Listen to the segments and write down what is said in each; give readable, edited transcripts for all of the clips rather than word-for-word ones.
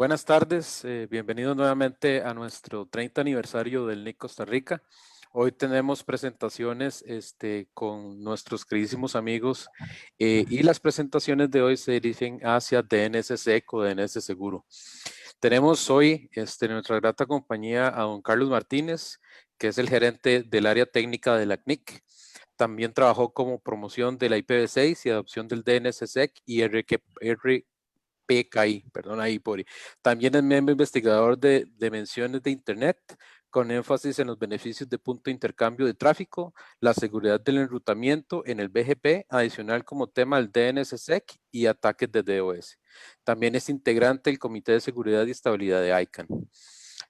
Buenas tardes, bienvenidos nuevamente a nuestro 30 aniversario del NIC Costa Rica. Hoy tenemos presentaciones con nuestros queridísimos amigos y las presentaciones de hoy se dirigen hacia DNSSEC o DNS Seguro. Tenemos hoy en nuestra grata compañía a don Carlos Martínez, que es el gerente del área técnica de la CNIC. También trabajó como promoción de la IPv6 y adopción del DNSSEC y PKI, perdón ahí, Pori. También es miembro investigador de menciones de Internet, con énfasis en los beneficios de punto de intercambio de tráfico, la seguridad del enrutamiento en el BGP, adicional como tema el DNSSEC y ataques de DOS. También es integrante del Comité de Seguridad y Estabilidad de ICANN.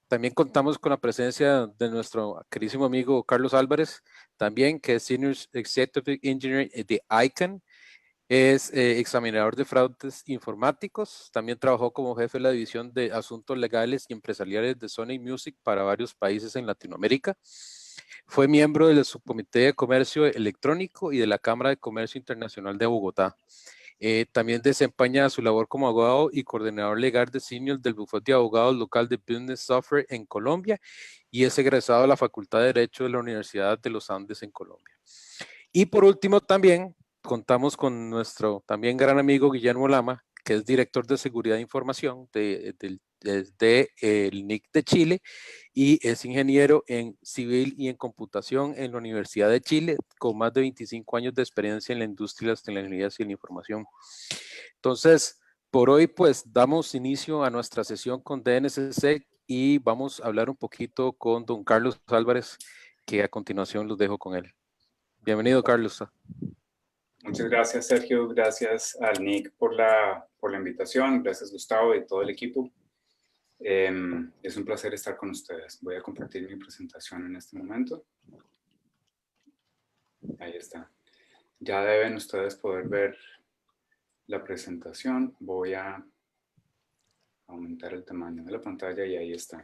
También contamos con la presencia de nuestro queridísimo amigo Carlos Álvarez, también que es Senior Executive Engineer de ICANN. Es examinador de fraudes informáticos. También trabajó como jefe de la división de asuntos legales y empresariales de Sony Music para varios países en Latinoamérica. Fue miembro del Subcomité de Comercio Electrónico y de la Cámara de Comercio Internacional de Bogotá. También desempeña su labor como abogado y coordinador legal de senior del bufete de abogados local de Business Software en Colombia y es egresado de la Facultad de Derecho de la Universidad de los Andes en Colombia. Y por último también contamos con nuestro también gran amigo Guillermo Lama, que es director de seguridad de información del NIC de Chile y es ingeniero en civil y en computación en la Universidad de Chile, con más de 25 años de experiencia en la industria de las tecnologías y la información. Entonces, por hoy pues damos inicio a nuestra sesión con DNSSEC y vamos a hablar un poquito con don Carlos Álvarez, que a continuación los dejo con él. Bienvenido, Carlos. Muchas gracias, Sergio. Gracias al NIC por la invitación. Gracias, Gustavo, y todo el equipo. Es un placer estar con ustedes. Voy a compartir mi presentación en este momento. Ahí está. Ya deben ustedes poder ver la presentación. Voy a aumentar el tamaño de la pantalla y ahí está.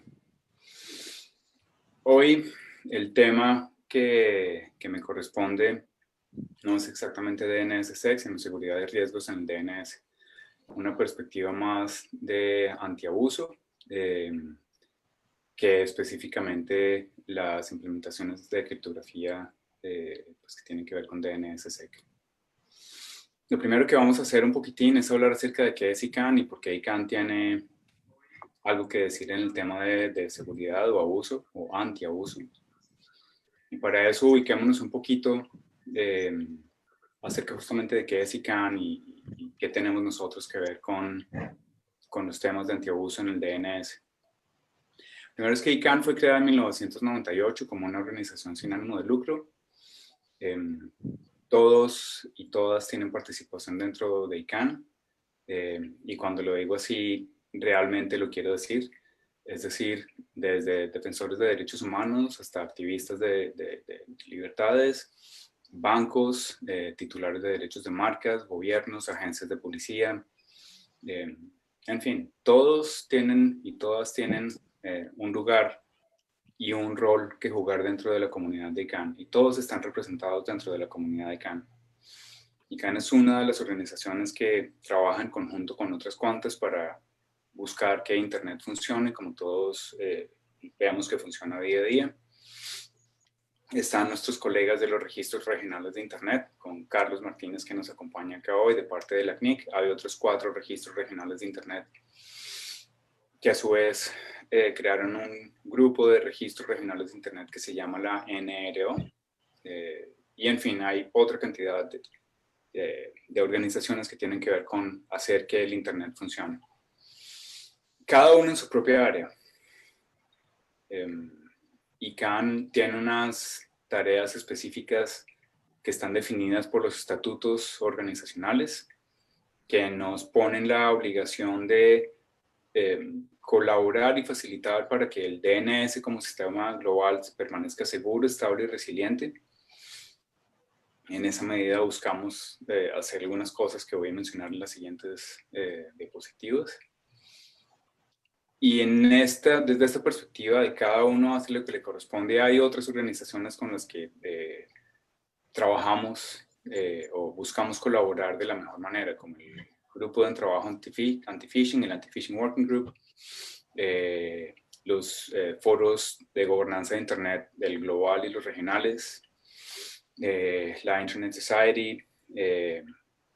Hoy el tema que me corresponde no es exactamente DNSSEC, sino seguridad de riesgos en el DNS. Una perspectiva más de antiabuso, que específicamente las implementaciones de criptografía pues que tienen que ver con DNSSEC. Lo primero que vamos a hacer un poquitín es hablar acerca de qué es ICANN y por qué ICANN tiene algo que decir en el tema de seguridad o abuso o antiabuso. Y para eso ubiquémonos un poquito acerca justamente de qué es ICANN y qué tenemos nosotros que ver con los temas de antiabuso en el DNS. Primero es que ICANN fue creada en 1998 como una organización sin ánimo de lucro. Todos y todas tienen participación dentro de ICANN. Y cuando lo digo así, realmente lo quiero decir. Es decir, desde defensores de derechos humanos hasta activistas de libertades, bancos, titulares de derechos de marcas, gobiernos, agencias de policía. En fin, todos tienen y todas tienen un lugar y un rol que jugar dentro de la comunidad de ICANN. Y todos están representados dentro de la comunidad de ICANN. ICANN es una de las organizaciones que trabaja en conjunto con otras cuantas para buscar que Internet funcione, como todos veamos que funciona día a día. Están nuestros colegas de los registros regionales de Internet, con Carlos Martínez que nos acompaña acá hoy de parte de la CNIC. Hay otros 4 registros regionales de Internet que a su vez crearon un grupo de registros regionales de Internet que se llama la NRO. Y en fin, hay otra cantidad de organizaciones que tienen que ver con hacer que el Internet funcione. Cada uno en su propia área. ICANN tiene unas tareas específicas que están definidas por los estatutos organizacionales que nos ponen la obligación de colaborar y facilitar para que el DNS como sistema global permanezca seguro, estable y resiliente. En esa medida buscamos hacer algunas cosas que voy a mencionar en las siguientes diapositivas. Y desde esta perspectiva de cada uno hace lo que le corresponde, hay otras organizaciones con las que trabajamos o buscamos colaborar de la mejor manera, como el grupo de trabajo anti-phishing, el Anti-Phishing Working Group, los foros de gobernanza de Internet del global y los regionales, la Internet Society,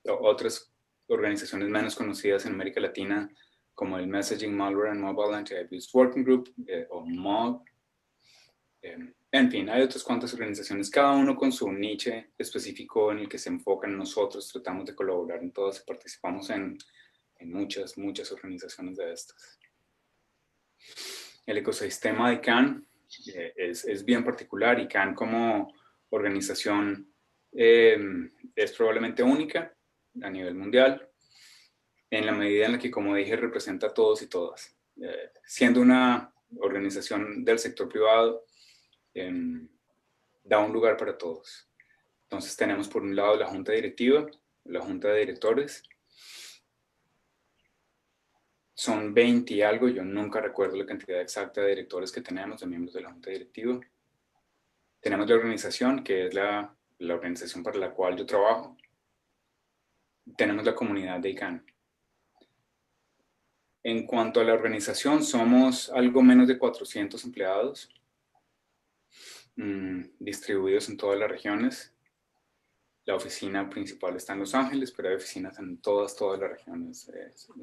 otras organizaciones menos conocidas en América Latina, como el Messaging, Malware and Mobile Anti-Abuse Working Group, o MOG. En fin, hay otras cuantas organizaciones, cada uno con su niche específico en el que se enfocan. Nosotros tratamos de colaborar en todas y participamos en muchas organizaciones de estas. El ecosistema de ICANN es bien particular. ICANN como organización es probablemente única a nivel mundial, en la medida en la que, como dije, representa a todos y todas. Siendo una organización del sector privado, da un lugar para todos. Entonces tenemos por un lado la junta directiva, la junta de directores. Son 20 y algo, yo nunca recuerdo la cantidad exacta de directores que tenemos, de miembros de la junta directiva. Tenemos la organización, que es la organización para la cual yo trabajo. Tenemos la comunidad de ICANN. En cuanto a la organización, somos algo menos de 400 empleados, distribuidos en todas las regiones. La oficina principal está en Los Ángeles, pero hay oficinas en todas las regiones.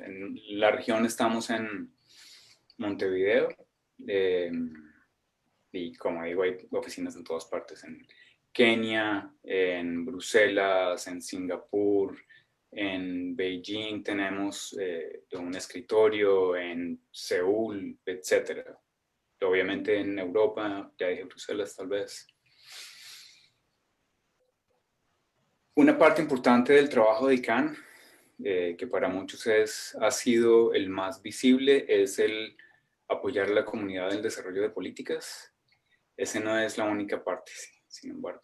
En la región estamos en Montevideo, y como digo, hay oficinas en todas partes, en Kenia, en Bruselas, en Singapur, en Beijing tenemos un escritorio, en Seúl, etc. Obviamente en Europa, ya dije Bruselas tal vez. Una parte importante del trabajo de ICANN, que para muchos ha sido el más visible, es el apoyar a la comunidad en el desarrollo de políticas. Esa no es la única parte, sin embargo.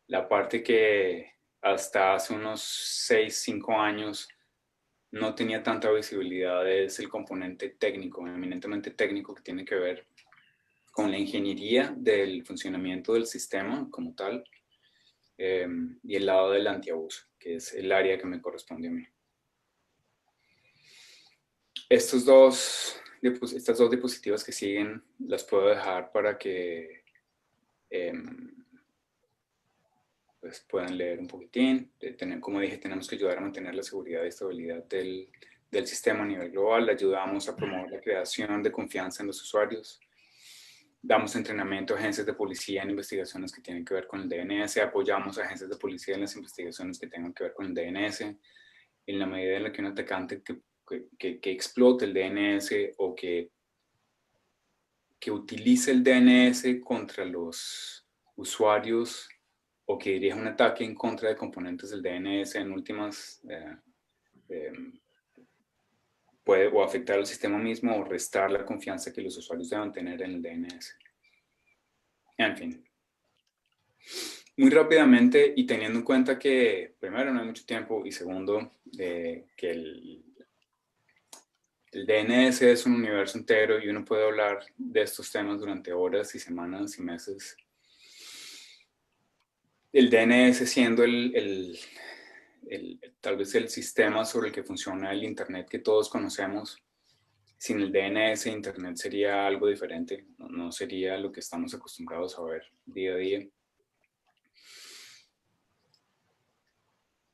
La parte que hasta hace unos 6, 5 años no tenía tanta visibilidad es el componente técnico, eminentemente técnico, que tiene que ver con la ingeniería del funcionamiento del sistema como tal, y el lado del antiabuso, que es el área que me corresponde a mí. Estas dos diapositivas que siguen las puedo dejar para que pues puedan leer un poquitín. Como dije, tenemos que ayudar a mantener la seguridad y estabilidad del sistema a nivel global. Ayudamos a promover la creación de confianza en los usuarios. Damos entrenamiento a agencias de policía en investigaciones que tienen que ver con el DNS. Apoyamos a agencias de policía en las investigaciones que tengan que ver con el DNS. En la medida en la que un atacante que explote el DNS o que utilice el DNS contra los usuarios o que dirija un ataque en contra de componentes del DNS, en últimas puede o afectar al sistema mismo o restar la confianza que los usuarios deben tener en el DNS. En fin. Muy rápidamente, y teniendo en cuenta que, primero, no hay mucho tiempo, y segundo, que el DNS es un universo entero y uno puede hablar de estos temas durante horas y semanas y meses. El DNS siendo tal vez el sistema sobre el que funciona el Internet que todos conocemos. Sin el DNS, Internet sería algo diferente, no sería lo que estamos acostumbrados a ver día a día.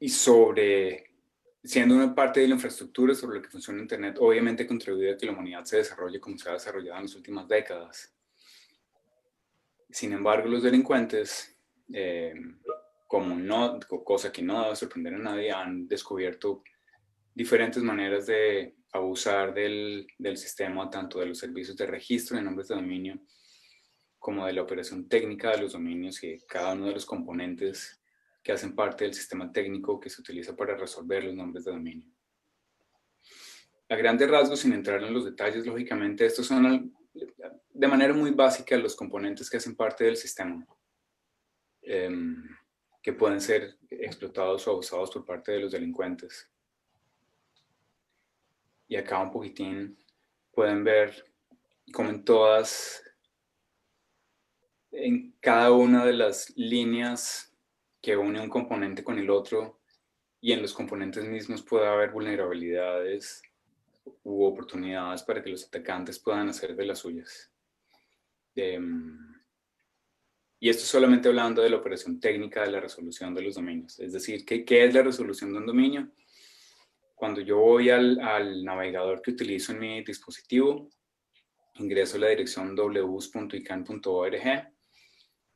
Y siendo una parte de la infraestructura sobre la que funciona Internet, obviamente contribuye a que la humanidad se desarrolle como se ha desarrollado en las últimas décadas. Sin embargo, los delincuentes, cosa que no debe sorprender a nadie, han descubierto diferentes maneras de abusar del sistema, tanto de los servicios de registro de nombres de dominio, como de la operación técnica de los dominios y de cada uno de los componentes que hacen parte del sistema técnico que se utiliza para resolver los nombres de dominio. A grandes rasgos, sin entrar en los detalles, lógicamente, estos son de manera muy básica los componentes que hacen parte del sistema, que pueden ser explotados o abusados por parte de los delincuentes. Y acá un poquitín pueden ver cómo en cada una de las líneas que une un componente con el otro, y en los componentes mismos puede haber vulnerabilidades u oportunidades para que los atacantes puedan hacer de las suyas. Y esto solamente hablando de la operación técnica de la resolución de los dominios. Es decir, ¿qué es la resolución de un dominio? Cuando yo voy al navegador que utilizo en mi dispositivo, ingreso a la dirección www.icann.org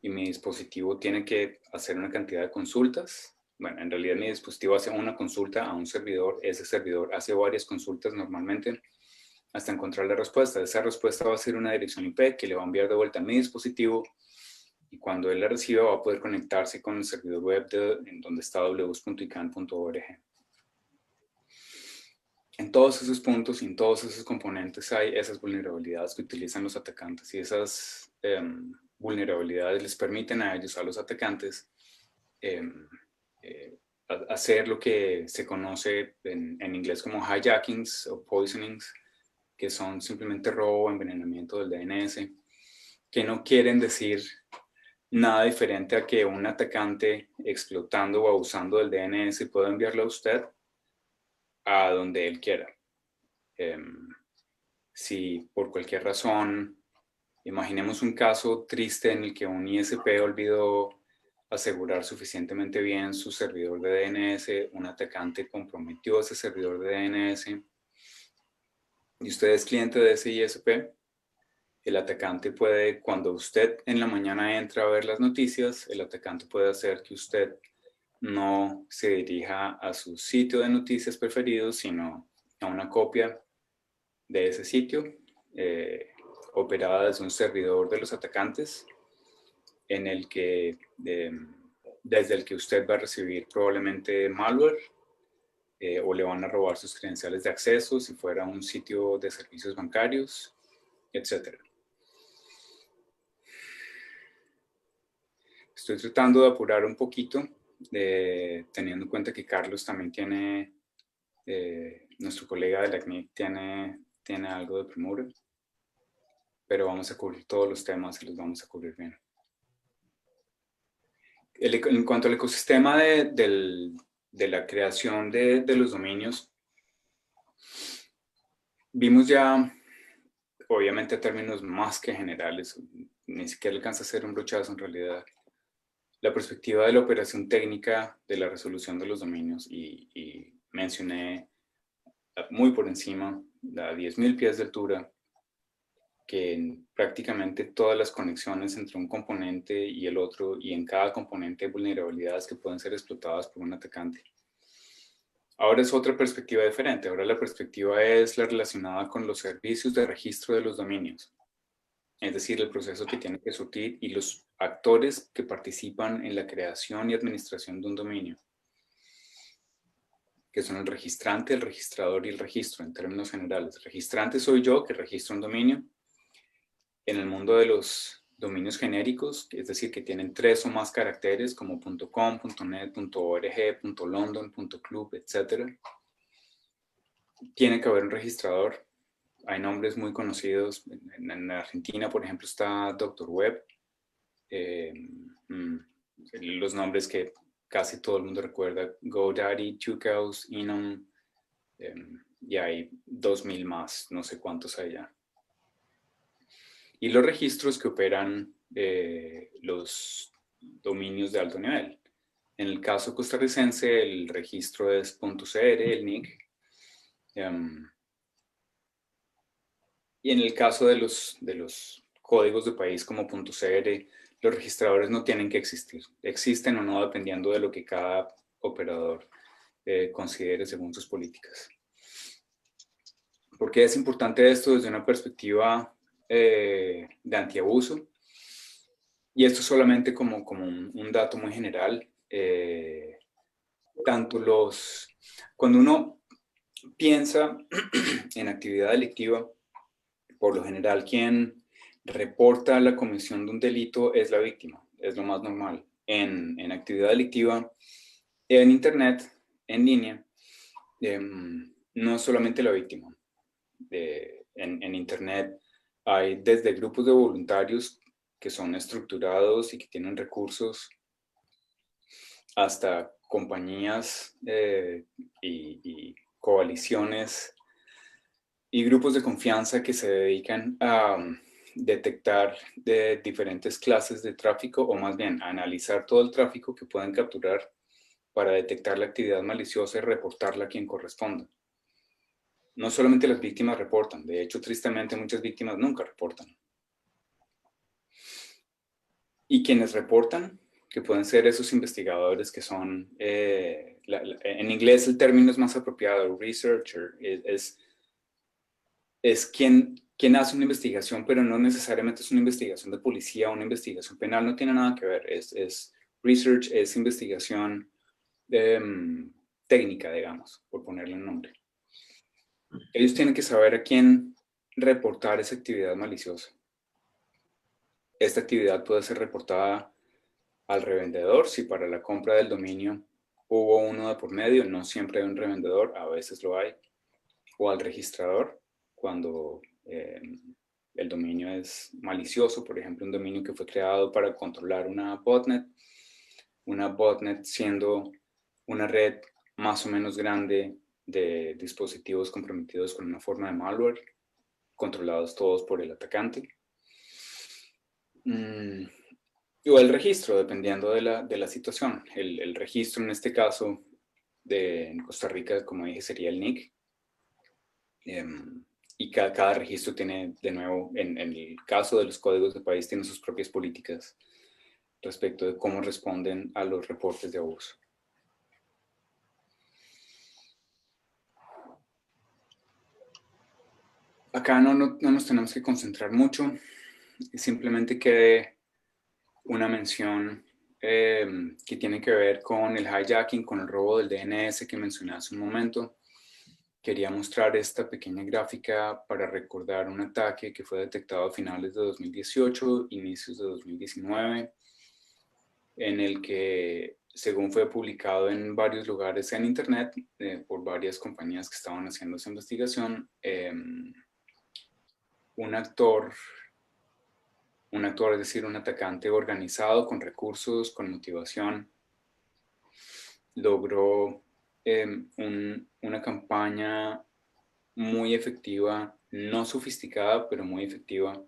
y mi dispositivo tiene que hacer una cantidad de consultas. Bueno, en realidad mi dispositivo hace una consulta a un servidor, ese servidor hace varias consultas normalmente hasta encontrar la respuesta. Esa respuesta va a ser una dirección IP que le va a enviar de vuelta a mi dispositivo y cuando él la reciba va a poder conectarse con el servidor web en donde está www.icann.org. En todos esos puntos y en todos esos componentes hay esas vulnerabilidades que utilizan los atacantes y esas vulnerabilidades les permiten a ellos, a los atacantes, hacer lo que se conoce en inglés como hijackings o poisonings, que son simplemente robo o envenenamiento del DNS, que no quieren decir nada diferente a que un atacante explotando o abusando del DNS pueda enviarlo a usted a donde él quiera. Si por cualquier razón, imaginemos un caso triste en el que un ISP olvidó asegurar suficientemente bien su servidor de DNS, un atacante comprometió ese servidor de DNS y usted es cliente de ese ISP, el atacante puede, cuando usted en la mañana entra a ver las noticias, el atacante puede hacer que usted no se dirija a su sitio de noticias preferido, sino a una copia de ese sitio, operada desde un servidor de los atacantes, en el que, desde el que usted va a recibir probablemente malware, o le van a robar sus credenciales de acceso si fuera un sitio de servicios bancarios, etc. Estoy tratando de apurar un poquito, teniendo en cuenta que Carlos también tiene, nuestro colega de la CNIC tiene algo de premura, pero vamos a cubrir todos los temas y los vamos a cubrir bien. En cuanto al ecosistema de la creación de los dominios, vimos ya, obviamente, términos más que generales, ni siquiera alcanza a ser un brochazo en realidad, la perspectiva de la operación técnica de la resolución de los dominios y mencioné muy por encima a 10.000 pies de altura que en prácticamente todas las conexiones entre un componente y el otro y en cada componente hay vulnerabilidades que pueden ser explotadas por un atacante. Ahora es otra perspectiva diferente. Ahora la perspectiva es la relacionada con los servicios de registro de los dominios. Es decir, el proceso que tiene que surtir y los actores que participan en la creación y administración de un dominio, que son el registrante, el registrador y el registro en términos generales. El registrante soy yo que registro un dominio. En el mundo de los dominios genéricos, es decir, que tienen 3 o más caracteres como .com, .net, .org, .london, .club, etc. Tiene que haber un registrador. Hay nombres muy conocidos. En Argentina, por ejemplo, está Dr. Web. Los nombres que casi todo el mundo recuerda: GoDaddy, Tucows, Enum, y hay 2.000 más, no sé cuántos hay ya. Y los registros que operan los dominios de alto nivel. En el caso costarricense, el registro es .cr, el NIC. Y en el caso de los códigos de país como .cr, los registradores no tienen que existir. Existen o no dependiendo de lo que cada operador considere según sus políticas. ¿Por qué es importante esto desde una perspectiva de antiabuso? Y esto solamente como un dato muy general. Cuando uno piensa en actividad delictiva, por lo general quien reporta la comisión de un delito es la víctima, es lo más normal. En actividad delictiva, en internet, en línea, no es solamente la víctima. En internet hay desde grupos de voluntarios que son estructurados y que tienen recursos, hasta compañías y coaliciones y grupos de confianza que se dedican a detectar de diferentes clases de tráfico, o más bien a analizar todo el tráfico que pueden capturar para detectar la actividad maliciosa y reportarla a quien corresponda. No solamente las víctimas reportan, de hecho, tristemente, muchas víctimas nunca reportan. Y quienes reportan, que pueden ser esos investigadores que son, en inglés el término es más apropiado, researcher, es quien hace una investigación, pero no necesariamente es una investigación de policía o una investigación penal, no tiene nada que ver, es research, es investigación técnica, digamos, por ponerle un nombre. Ellos tienen que saber a quién reportar esa actividad maliciosa. Esta actividad puede ser reportada al revendedor, si para la compra del dominio hubo uno de por medio, no siempre hay un revendedor, a veces lo hay, o al registrador, cuando el dominio es malicioso, por ejemplo, un dominio que fue creado para controlar una botnet siendo una red más o menos grande de dispositivos comprometidos con una forma de malware, controlados todos por el atacante. O el registro, dependiendo de la situación. El registro en este caso en Costa Rica, como dije, sería el NIC. Y cada registro tiene, de nuevo, en el caso de los códigos de país, tiene sus propias políticas respecto de cómo responden a los reportes de abuso. Acá no nos tenemos que concentrar mucho, simplemente quede una mención que tiene que ver con el hijacking, con el robo del DNS que mencioné hace un momento. Quería mostrar esta pequeña gráfica para recordar un ataque que fue detectado a finales de 2018, inicios de 2019, en el que, según fue publicado en varios lugares en Internet por varias compañías que estaban haciendo esa investigación, un actor, es decir, un atacante organizado con recursos, con motivación, logró una campaña muy efectiva, no sofisticada, pero muy efectiva,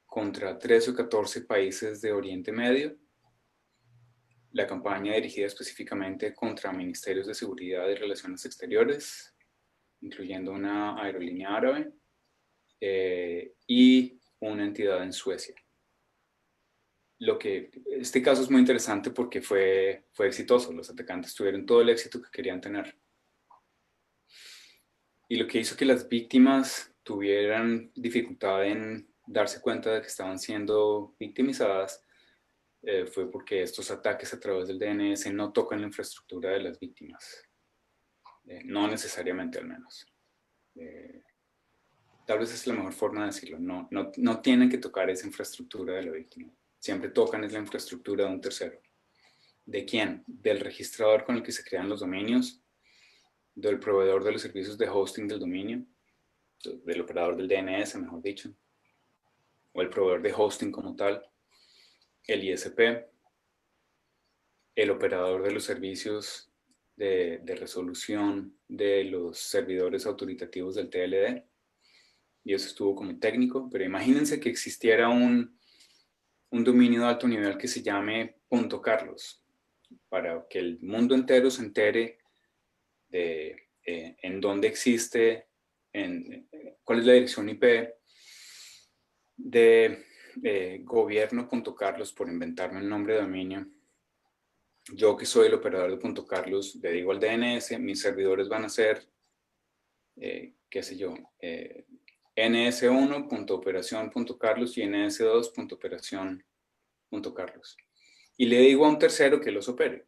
contra 13 o 14 países de Oriente Medio. La campaña dirigida específicamente contra ministerios de seguridad y relaciones exteriores, incluyendo una aerolínea árabe y una entidad en Suecia. Este caso es muy interesante porque fue exitoso. Los atacantes tuvieron todo el éxito que querían tener. Y lo que hizo que las víctimas tuvieran dificultad en darse cuenta de que estaban siendo victimizadas fue porque estos ataques a través del DNS no tocan la infraestructura de las víctimas. No necesariamente, al menos. Tal vez es la mejor forma de decirlo. No tienen que tocar esa infraestructura de la víctima. Siempre tocan es la infraestructura de un tercero. ¿De quién? Del registrador con el que se crean los dominios, del proveedor de los servicios de hosting del dominio, del operador del DNS, mejor dicho, o el proveedor de hosting como tal, el ISP, el operador de los servicios de resolución de los servidores autoritativos del TLD, y eso estuvo como técnico, pero imagínense que existiera un dominio de alto nivel que se llame .carlos, para que el mundo entero se entere de en dónde existe, cuál es la dirección IP de gobierno.carlos, por inventarme el nombre de dominio. Yo, que soy el operador de .carlos, le digo al DNS, mis servidores van a ser, qué sé yo, ns1.operación.carlos y ns2.operación.carlos. Y le digo a un tercero que los opere.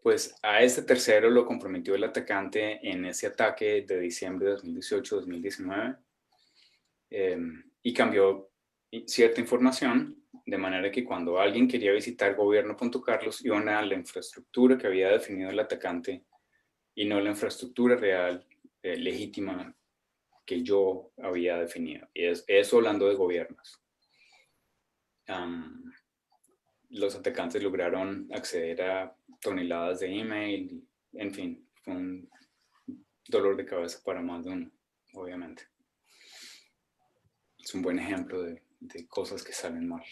Pues a este tercero lo comprometió el atacante en ese ataque de diciembre de 2018-2019 y cambió cierta información de manera que cuando alguien quería visitar gobierno.carlos iban a la infraestructura que había definido el atacante y no la infraestructura real, legítima, que yo había definido. Y eso hablando de gobiernos. Los atacantes lograron acceder a toneladas de email, en fin, fue un dolor de cabeza para más de uno, obviamente. Es un buen ejemplo de cosas que salen mal.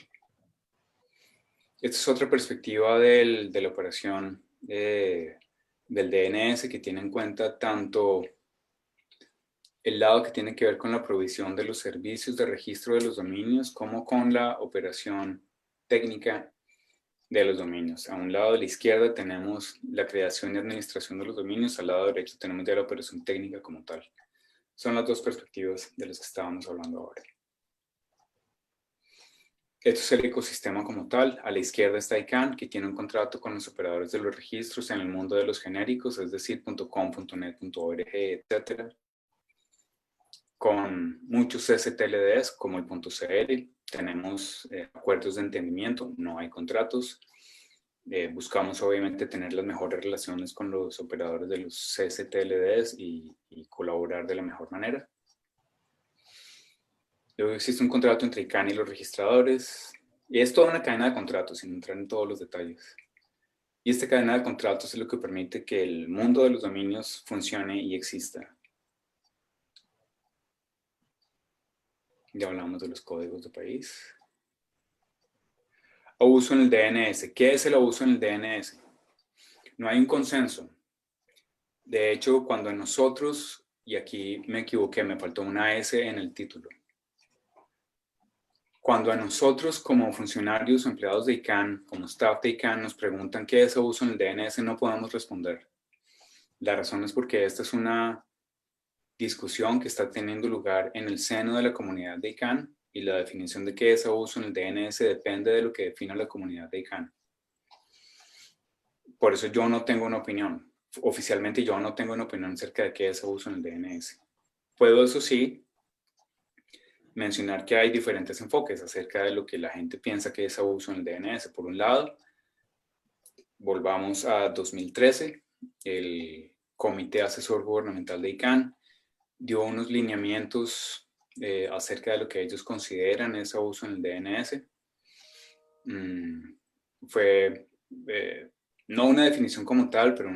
Esta es otra perspectiva de la operación del DNS, que tiene en cuenta tanto el lado que tiene que ver con la provisión de los servicios de registro de los dominios, como con la operación técnica de los dominios. A un lado de la izquierda tenemos la creación y administración de los dominios, al lado derecho tenemos ya la operación técnica como tal. Son las dos perspectivas de las que estábamos hablando ahora. Esto es el ecosistema como tal. A la izquierda está ICANN, que tiene un contrato con los operadores de los registros en el mundo de los genéricos, es decir, .com, .net, .org, etc. Con muchos STLDs, como el .cl. Tenemos acuerdos de entendimiento, no hay contratos. Buscamos obviamente tener las mejores relaciones con los operadores de los STLDs y colaborar de la mejor manera. Luego existe un contrato entre ICANN y los registradores. Y es toda una cadena de contratos, sin entrar en todos los detalles. Y esta cadena de contratos es lo que permite que el mundo de los dominios funcione y exista. Ya hablamos de los códigos de país. Abuso en el DNS. ¿Qué es el abuso en el DNS? No hay un consenso. De hecho, cuando nosotros, y aquí me equivoqué, me faltó una S en el título. Cuando a nosotros como funcionarios o empleados de ICANN, como staff de ICANN, nos preguntan qué es abuso en el DNS, no podemos responder. La razón es porque esta es una discusión que está teniendo lugar en el seno de la comunidad de ICANN y la definición de qué es abuso en el DNS depende de lo que defina la comunidad de ICANN. Por eso yo no tengo una opinión. Oficialmente yo no tengo una opinión acerca de qué es abuso en el DNS. Puedo, eso sí, mencionar que hay diferentes enfoques acerca de lo que la gente piensa que es abuso en el DNS. Por un lado, volvamos a 2013, el Comité Asesor Gubernamental de ICANN dio unos lineamientos acerca de lo que ellos consideran es abuso en el DNS. Fue no una definición como tal, pero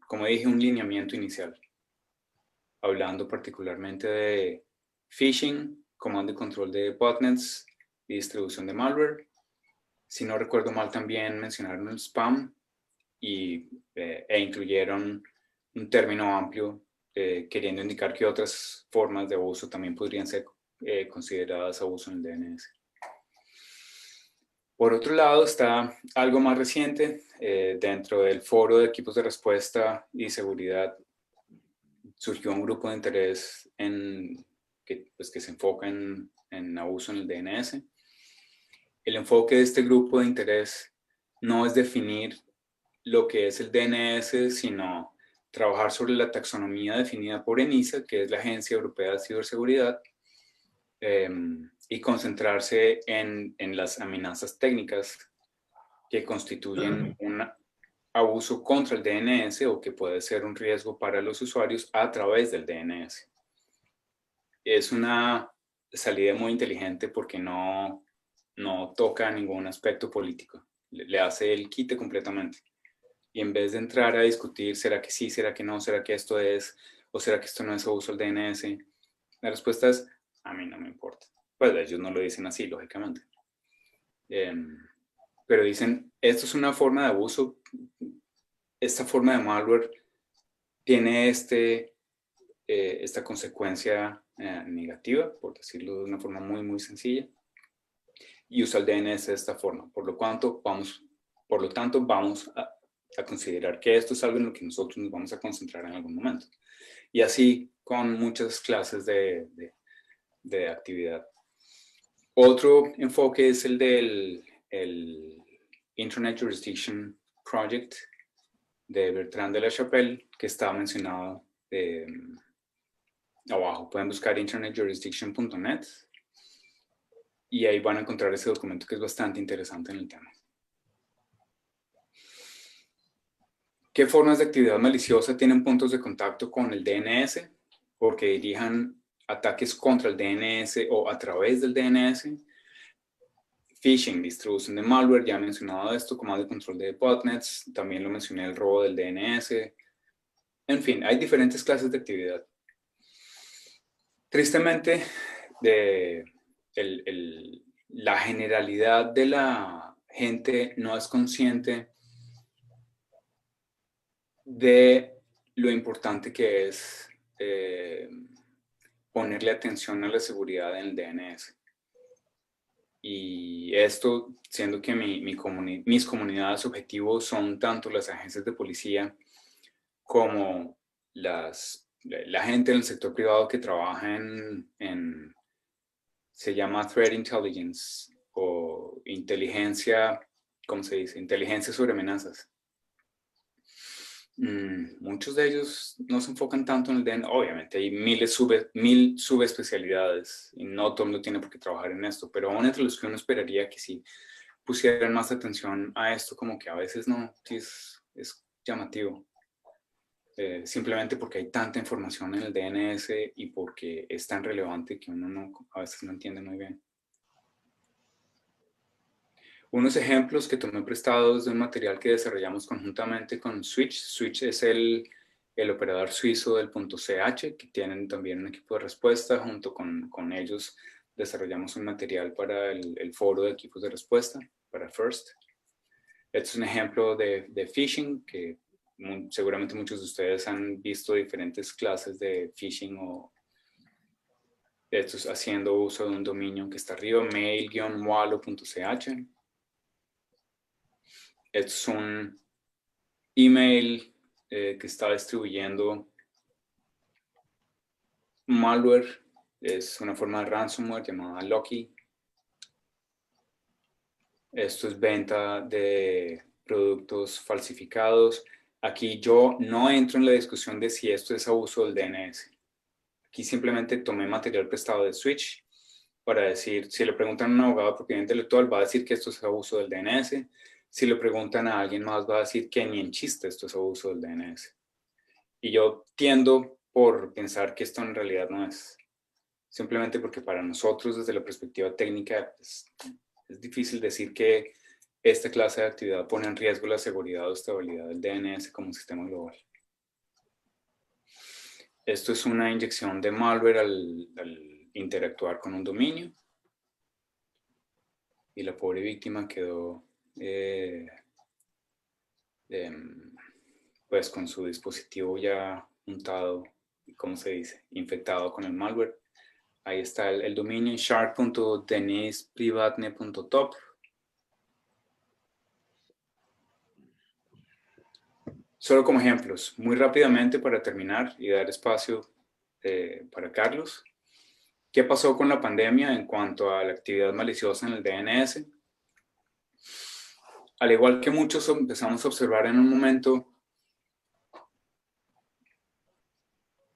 como dije, un lineamiento inicial. Hablando particularmente de phishing, comando y control de botnets y distribución de malware. Si no recuerdo mal, también mencionaron el spam e incluyeron un término amplio queriendo indicar que otras formas de abuso también podrían ser consideradas abuso en el DNS. Por otro lado está algo más reciente, dentro del foro de equipos de respuesta y seguridad surgió un grupo de interés que se enfoca en abuso en el DNS. El enfoque de este grupo de interés no es definir lo que es el DNS, sino trabajar sobre la taxonomía definida por ENISA, que es la Agencia Europea de Ciberseguridad, y concentrarse en las amenazas técnicas que constituyen un abuso contra el DNS o que puede ser un riesgo para los usuarios a través del DNS. Es una salida muy inteligente porque no toca ningún aspecto político, le hace el quite completamente. Y en vez de entrar a discutir, ¿será que sí, será que no, será que esto es, o será que esto no es abuso del DNS? La respuesta es, a mí no me importa. Pues ellos no lo dicen así, lógicamente. Pero dicen, esto es una forma de abuso, esta forma de malware tiene esta consecuencia negativa, por decirlo de una forma muy, muy sencilla, y usa el DNS de esta forma. Por lo tanto, vamos a considerar que esto es algo en lo que nosotros nos vamos a concentrar en algún momento. Y así con muchas clases de actividad. Otro enfoque es el del Internet Jurisdiction Project de Bertrand de la Chapelle, que está mencionado abajo. Pueden buscar internetjurisdiction.net y ahí van a encontrar ese documento que es bastante interesante en el tema. ¿Qué formas de actividad maliciosa tienen puntos de contacto con el DNS? Porque dirijan ataques contra el DNS o a través del DNS. phishing, distribución de malware, ya he mencionado esto, comando de control de botnets, también lo mencioné, el robo del DNS. En fin, hay diferentes clases de actividad. Tristemente, la generalidad de la gente no es consciente de lo importante que es ponerle atención a la seguridad en el DNS. Y esto, siendo que mis comunidades objetivos son tanto las agencias de policía como la gente en el sector privado que trabaja se llama Threat Intelligence o inteligencia, ¿cómo se dice? Inteligencia sobre amenazas. Muchos de ellos no se enfocan tanto en el DNS. Obviamente hay mil subespecialidades y no todo el mundo tiene por qué trabajar en esto, pero aún entre los que uno esperaría que sí pusieran más atención a esto, como que a veces no, sí es llamativo. Simplemente porque hay tanta información en el DNS y porque es tan relevante que uno a veces no entiende muy bien. Unos ejemplos que tomé prestados de un material que desarrollamos conjuntamente con Switch. Switch es el operador suizo del .ch, que tienen también un equipo de respuesta. Junto con ellos desarrollamos un material para el foro de equipos de respuesta, para FIRST. Este es un ejemplo de phishing, que seguramente muchos de ustedes han visto diferentes clases de phishing o esto es haciendo uso de un dominio que está arriba, mail-wallo.ch. Esto es un email que está distribuyendo malware. Es una forma de ransomware llamada Loki. Esto es venta de productos falsificados. Aquí yo no entro en la discusión de si esto es abuso del DNS. Aquí simplemente tomé material prestado de Switch para decir, si le preguntan a un abogado de propiedad intelectual, va a decir que esto es abuso del DNS. Si le preguntan a alguien más, va a decir que ni en chiste esto es abuso del DNS. Y yo tiendo por pensar que esto en realidad no es. Simplemente porque para nosotros, desde la perspectiva técnica, es difícil decir que esta clase de actividad pone en riesgo la seguridad o estabilidad del DNS como sistema global. Esto es una inyección de malware al interactuar con un dominio. Y la pobre víctima quedó pues con su dispositivo ya untado, ¿cómo se dice? Infectado con el malware. Ahí está el dominio shark.denisprivatne.top. Solo como ejemplos, muy rápidamente para terminar y dar espacio para Carlos. ¿Qué pasó con la pandemia en cuanto a la actividad maliciosa en el DNS? Al igual que muchos empezamos a observar en un momento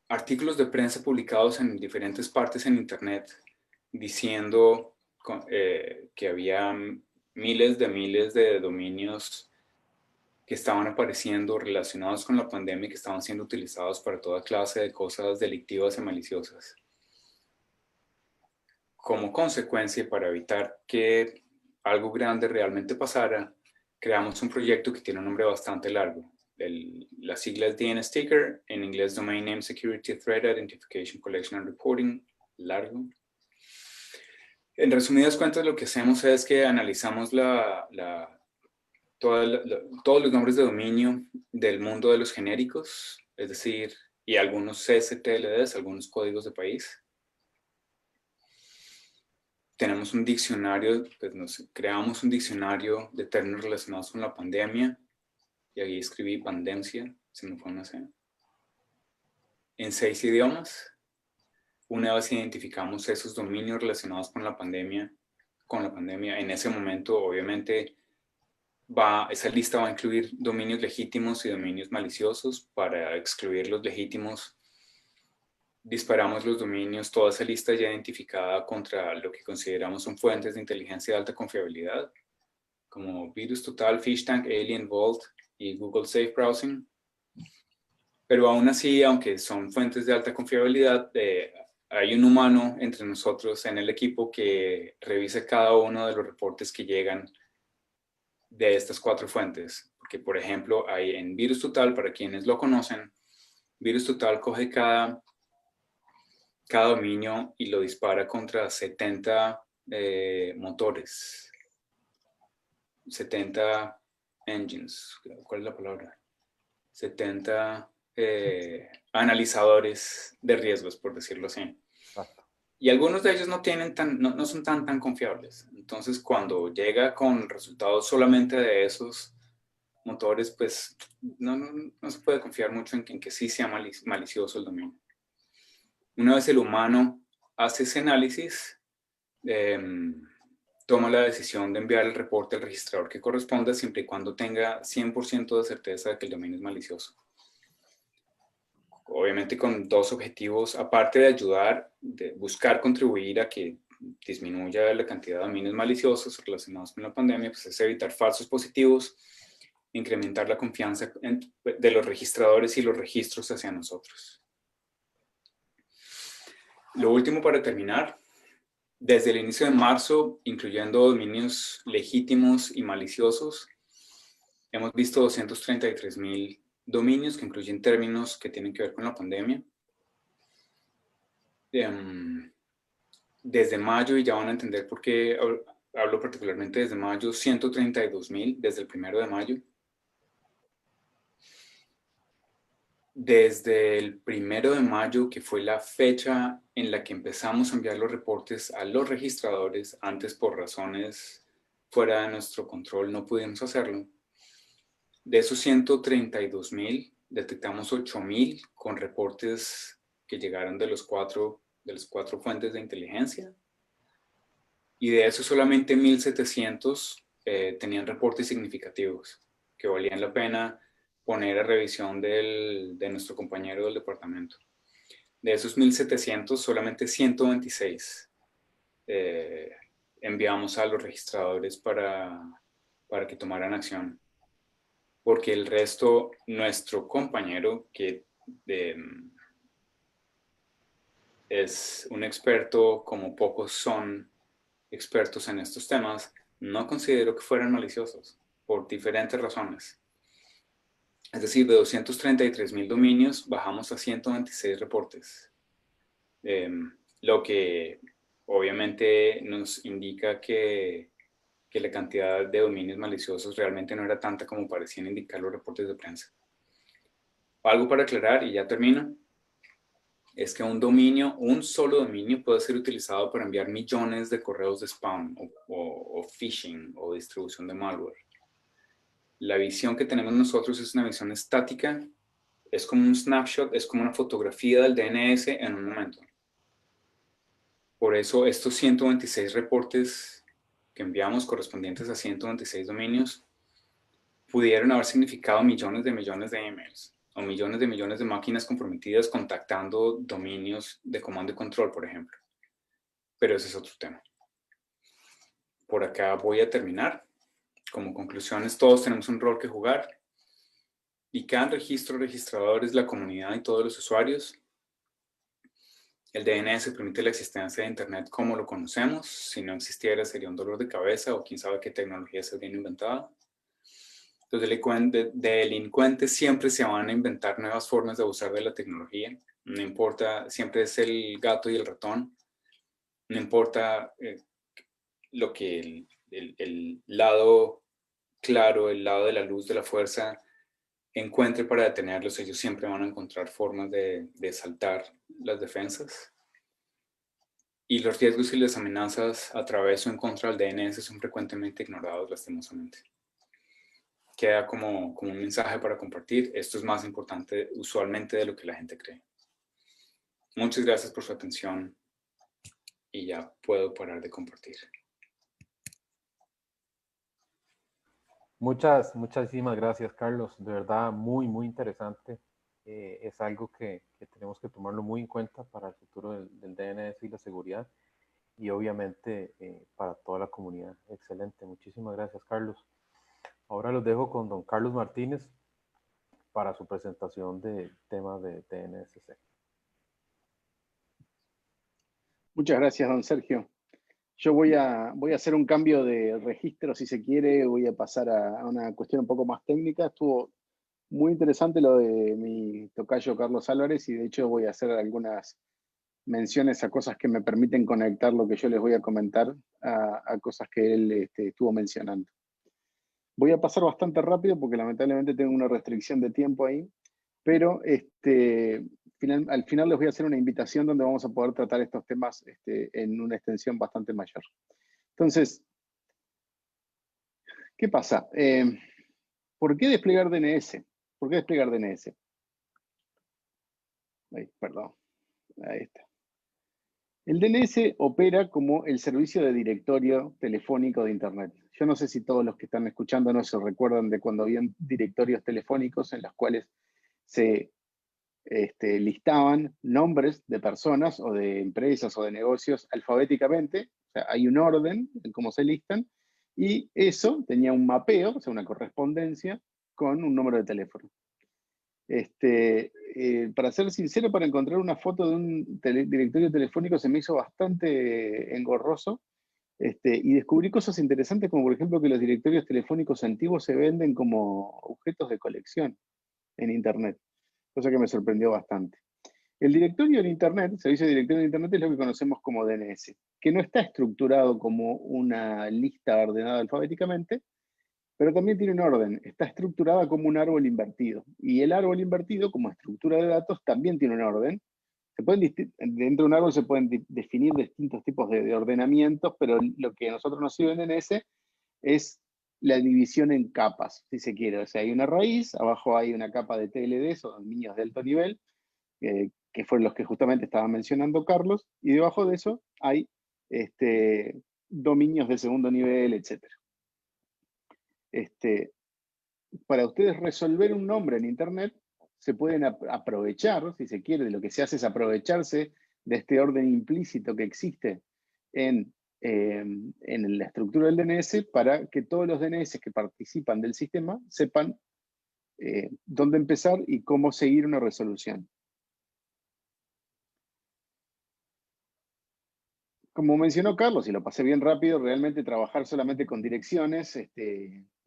artículos de prensa publicados en diferentes partes en Internet diciendo que había miles de dominios que estaban apareciendo relacionados con la pandemia y que estaban siendo utilizados para toda clase de cosas delictivas y maliciosas. Como consecuencia, para evitar que algo grande realmente pasara, creamos un proyecto que tiene un nombre bastante largo. La sigla es DNSTicker, en inglés Domain Name Security Threat Identification Collection and Reporting, largo. En resumidas cuentas, lo que hacemos es que analizamos todos los nombres de dominio del mundo de los genéricos, es decir, y algunos CSTLDs, algunos códigos de país. Tenemos un diccionario, pues creamos un diccionario de términos relacionados con la pandemia, y ahí escribí pandemia, se me fue una C, en 6 idiomas. Una vez identificamos esos dominios relacionados con la pandemia, en ese momento, obviamente, esa lista va a incluir dominios legítimos y dominios maliciosos. Para excluir los legítimos, disparamos los dominios, toda esa lista ya identificada contra lo que consideramos son fuentes de inteligencia de alta confiabilidad, como Virus Total, PhishTank, Alien Vault y Google Safe Browsing. Pero aún así, aunque son fuentes de alta confiabilidad, hay un humano entre nosotros en el equipo que revisa cada uno de los reportes que llegan de estas 4 fuentes. Porque, por ejemplo, hay en VirusTotal, para quienes lo conocen, VirusTotal coge cada dominio y lo dispara contra 70 motores, 70 engines, ¿cuál es la palabra? 70 analizadores de riesgos, por decirlo así. Exacto. Y algunos de ellos no son tan confiables. Entonces, cuando llega con resultados solamente de esos motores, pues no se puede confiar mucho en que sí sea malicioso el dominio. Una vez el humano hace ese análisis, toma la decisión de enviar el reporte al registrador que corresponda, siempre y cuando tenga 100% de certeza de que el dominio es malicioso. Obviamente con 2 objetivos, aparte de ayudar, de buscar contribuir a que disminuya la cantidad de dominios maliciosos relacionados con la pandemia, pues es evitar falsos positivos, incrementar la confianza de los registradores y los registros hacia nosotros. Lo último para terminar, desde el inicio de marzo, incluyendo dominios legítimos y maliciosos, hemos visto 233,000 dominios que incluyen términos que tienen que ver con la pandemia. Desde mayo, y ya van a entender por qué hablo particularmente desde mayo, 132,000 desde el 1 de mayo. Desde el 1 de mayo, que fue la fecha en la que empezamos a enviar los reportes a los registradores, antes por razones fuera de nuestro control no pudimos hacerlo. De esos 132,000, detectamos 8,000 con reportes que llegaron de las cuatro fuentes de inteligencia. Y de eso solamente 1,700 tenían reportes significativos que valían la pena poner a revisión de nuestro compañero del departamento. De esos 1,700, solamente 126 enviamos a los registradores para que tomaran acción. Porque el resto, nuestro compañero, que es un experto como pocos son expertos en estos temas, no consideró que fueran maliciosos por diferentes razones. Es decir, de 233,000 dominios bajamos a 126 reportes, lo que obviamente nos indica que la cantidad de dominios maliciosos realmente no era tanta como parecían indicar los reportes de prensa. Algo para aclarar, y ya termino, es que un solo dominio puede ser utilizado para enviar millones de correos de spam o phishing o distribución de malware. La visión que tenemos nosotros es una visión estática, es como un snapshot, es como una fotografía del DNS en un momento. Por eso estos 126 reportes que enviamos correspondientes a 126 dominios pudieron haber significado millones de emails o millones de máquinas comprometidas contactando dominios de comando y control, por ejemplo. Pero ese es otro tema. Por acá voy a terminar. Como conclusiones, todos tenemos un rol que jugar y cada registrador es la comunidad y todos los usuarios. El DNS permite la existencia de Internet como lo conocemos. Si no existiera sería un dolor de cabeza o quién sabe qué tecnología se habría inventado. Los delincuentes siempre se van a inventar nuevas formas de abusar de la tecnología. No importa, siempre es el gato y el ratón. No importa lo que el lado claro, el lado de la luz de la fuerza encuentre para detenerlos, ellos siempre van a encontrar formas de saltar las defensas. Y los riesgos y las amenazas a través o en contra del DNS son frecuentemente ignorados, lastimosamente. Queda como un mensaje para compartir. Esto es más importante usualmente de lo que la gente cree. Muchas gracias por su atención y ya puedo parar de compartir. Muchísimas gracias, Carlos. De verdad, muy, muy interesante. Es algo que tenemos que tomarlo muy en cuenta para el futuro del DNS y la seguridad. Y obviamente para toda la comunidad. Excelente. Muchísimas gracias, Carlos. Ahora los dejo con don Carlos Martínez para su presentación de temas de DNSSEC. Muchas gracias, don Sergio. Yo voy a hacer un cambio de registro, si se quiere, voy a pasar a una cuestión un poco más técnica. Estuvo muy interesante lo de mi tocayo Carlos Álvarez y de hecho voy a hacer algunas menciones a cosas que me permiten conectar lo que yo les voy a comentar a cosas que él estuvo mencionando. Voy a pasar bastante rápido porque lamentablemente tengo una restricción de tiempo ahí, pero al final les voy a hacer una invitación donde vamos a poder tratar estos temas en una extensión bastante mayor. Entonces, ¿qué pasa? ¿Por qué desplegar DNS? ¿Por qué desplegar DNS? Ay, perdón, ahí está. El DNS opera como el servicio de directorio telefónico de Internet. Yo no sé si todos los que están escuchando no se recuerdan de cuando habían directorios telefónicos en los cuales se listaban nombres de personas o de empresas o de negocios alfabéticamente. O sea, hay un orden en cómo se listan y eso tenía un mapeo, o sea, una correspondencia con un número de teléfono. Para ser sincero, para encontrar una foto de un directorio telefónico se me hizo bastante engorroso y descubrí cosas interesantes como por ejemplo que los directorios telefónicos antiguos se venden como objetos de colección en Internet, cosa que me sorprendió bastante. El directorio en Internet, el servicio de directorio de Internet es lo que conocemos como DNS, que no está estructurado como una lista ordenada alfabéticamente, pero también tiene un orden, está estructurada como un árbol invertido. Y el árbol invertido, como estructura de datos, también tiene un orden. Dentro de un árbol se pueden definir distintos tipos de ordenamientos, pero lo que a nosotros nos sirve en DNS es la división en capas, si se quiere. O sea, hay una raíz, abajo hay una capa de TLDs o dominios de alto nivel, que fueron los que justamente estaba mencionando Carlos, y debajo de eso hay dominios de segundo nivel, etc. Para ustedes resolver un nombre en Internet, se pueden aprovechar, si se quiere, lo que se hace es aprovecharse de este orden implícito que existe en la estructura del DNS para que todos los DNS que participan del sistema sepan dónde empezar y cómo seguir una resolución. Como mencionó Carlos, y lo pasé bien rápido, realmente trabajar solamente con direcciones,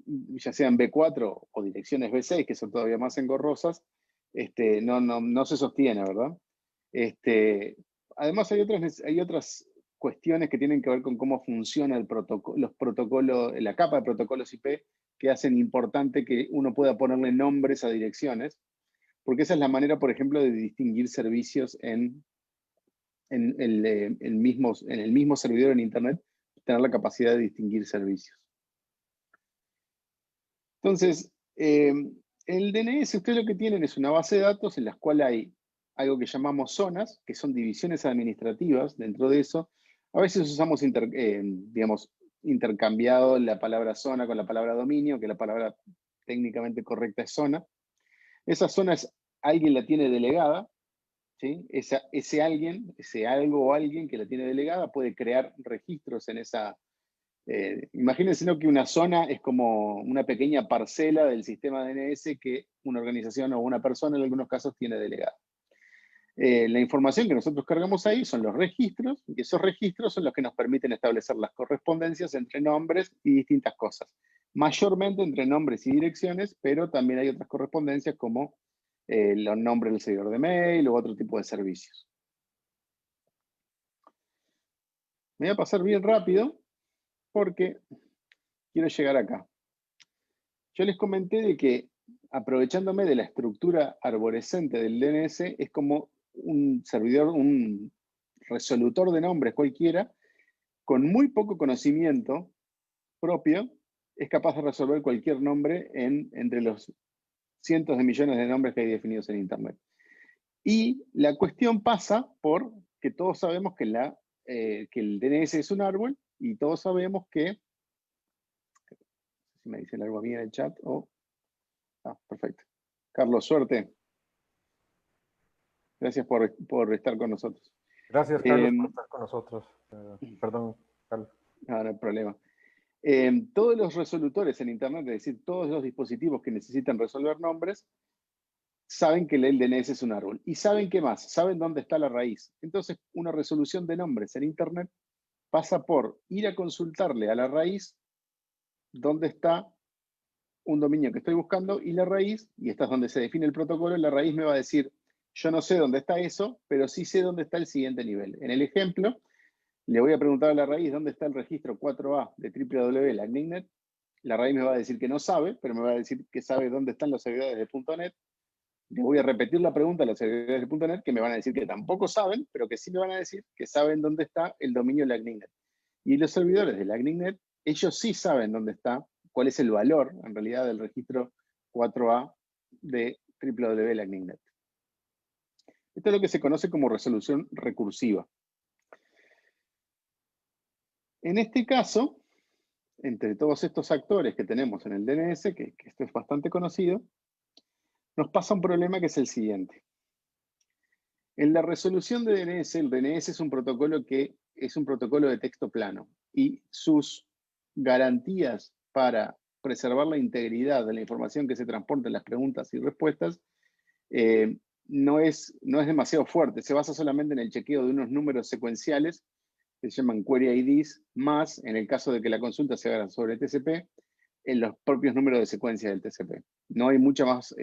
ya sean B4 o direcciones B6, que son todavía más engorrosas, no se sostiene, ¿verdad? Además, hay otras cuestiones que tienen que ver con cómo funciona los protocolos, la capa de protocolos IP, que hacen importante que uno pueda ponerle nombres a direcciones, porque esa es la manera, por ejemplo, de distinguir servicios en el mismo servidor en Internet, tener la capacidad de distinguir servicios. Entonces, el DNS, ustedes lo que tienen es una base de datos en la cual hay algo que llamamos zonas, que son divisiones administrativas dentro de eso. A veces usamos, digamos, intercambiado la palabra zona con la palabra dominio, que la palabra técnicamente correcta es zona. Esa zona alguien la tiene delegada, ¿sí? Ese alguien, ese algo o alguien que la tiene delegada puede crear registros en esa. Imagínense, ¿no?, que una zona es como una pequeña parcela del sistema DNS que una organización o una persona en algunos casos tiene delegada. La información que nosotros cargamos ahí son los registros, y esos registros son los que nos permiten establecer las correspondencias entre nombres y distintas cosas. Mayormente entre nombres y direcciones, pero también hay otras correspondencias como los nombres del servidor de mail u otro tipo de servicios. Me voy a pasar bien rápido porque quiero llegar acá. Yo les comenté de que aprovechándome de la estructura arborescente del DNS es como un servidor, un resolutor de nombres cualquiera, con muy poco conocimiento propio, es capaz de resolver cualquier nombre entre los cientos de millones de nombres que hay definidos en Internet. Y la cuestión pasa por que todos sabemos que el DNS es un árbol y todos sabemos que, si me dicen algo a mí en el chat, perfecto. Carlos, suerte. Gracias por estar con nosotros. Gracias, Carlos, por estar con nosotros. Perdón, Carlos. No hay problema. Todos los resolutores en Internet, es decir, todos los dispositivos que necesitan resolver nombres, saben que el DNS es un árbol. ¿Y saben qué más? Saben dónde está la raíz. Entonces, una resolución de nombres en Internet pasa por ir a consultarle a la raíz dónde está un dominio que estoy buscando y la raíz, y esta es donde se define el protocolo, la raíz me va a decir, yo no sé dónde está eso, pero sí sé dónde está el siguiente nivel. En el ejemplo, le voy a preguntar a la raíz dónde está el registro 4A de www.lagnicnet. La raíz me va a decir que no sabe, pero me va a decir que sabe dónde están los servidores de .NET. Le voy a repetir la pregunta a los servidores de .NET, que me van a decir que tampoco saben, pero que sí me van a decir que saben dónde está el dominio Lagnicnet. Y los servidores de Lagnicnet, ellos sí saben dónde está, cuál es el valor, en realidad, del registro 4A de www.lagnicnet. Esto es lo que se conoce como resolución recursiva. En este caso, entre todos estos actores que tenemos en el DNS, que esto es bastante conocido, nos pasa un problema que es el siguiente. En la resolución de DNS, el DNS es un protocolo que es un protocolo de texto plano y sus garantías para preservar la integridad de la información que se transporta en las preguntas y respuestas no es demasiado fuerte. Se basa solamente en el chequeo de unos números secuenciales que se llaman query IDs, más, en el caso de que la consulta se haga sobre TCP, en los propios números de secuencia del TCP. No hay mucha más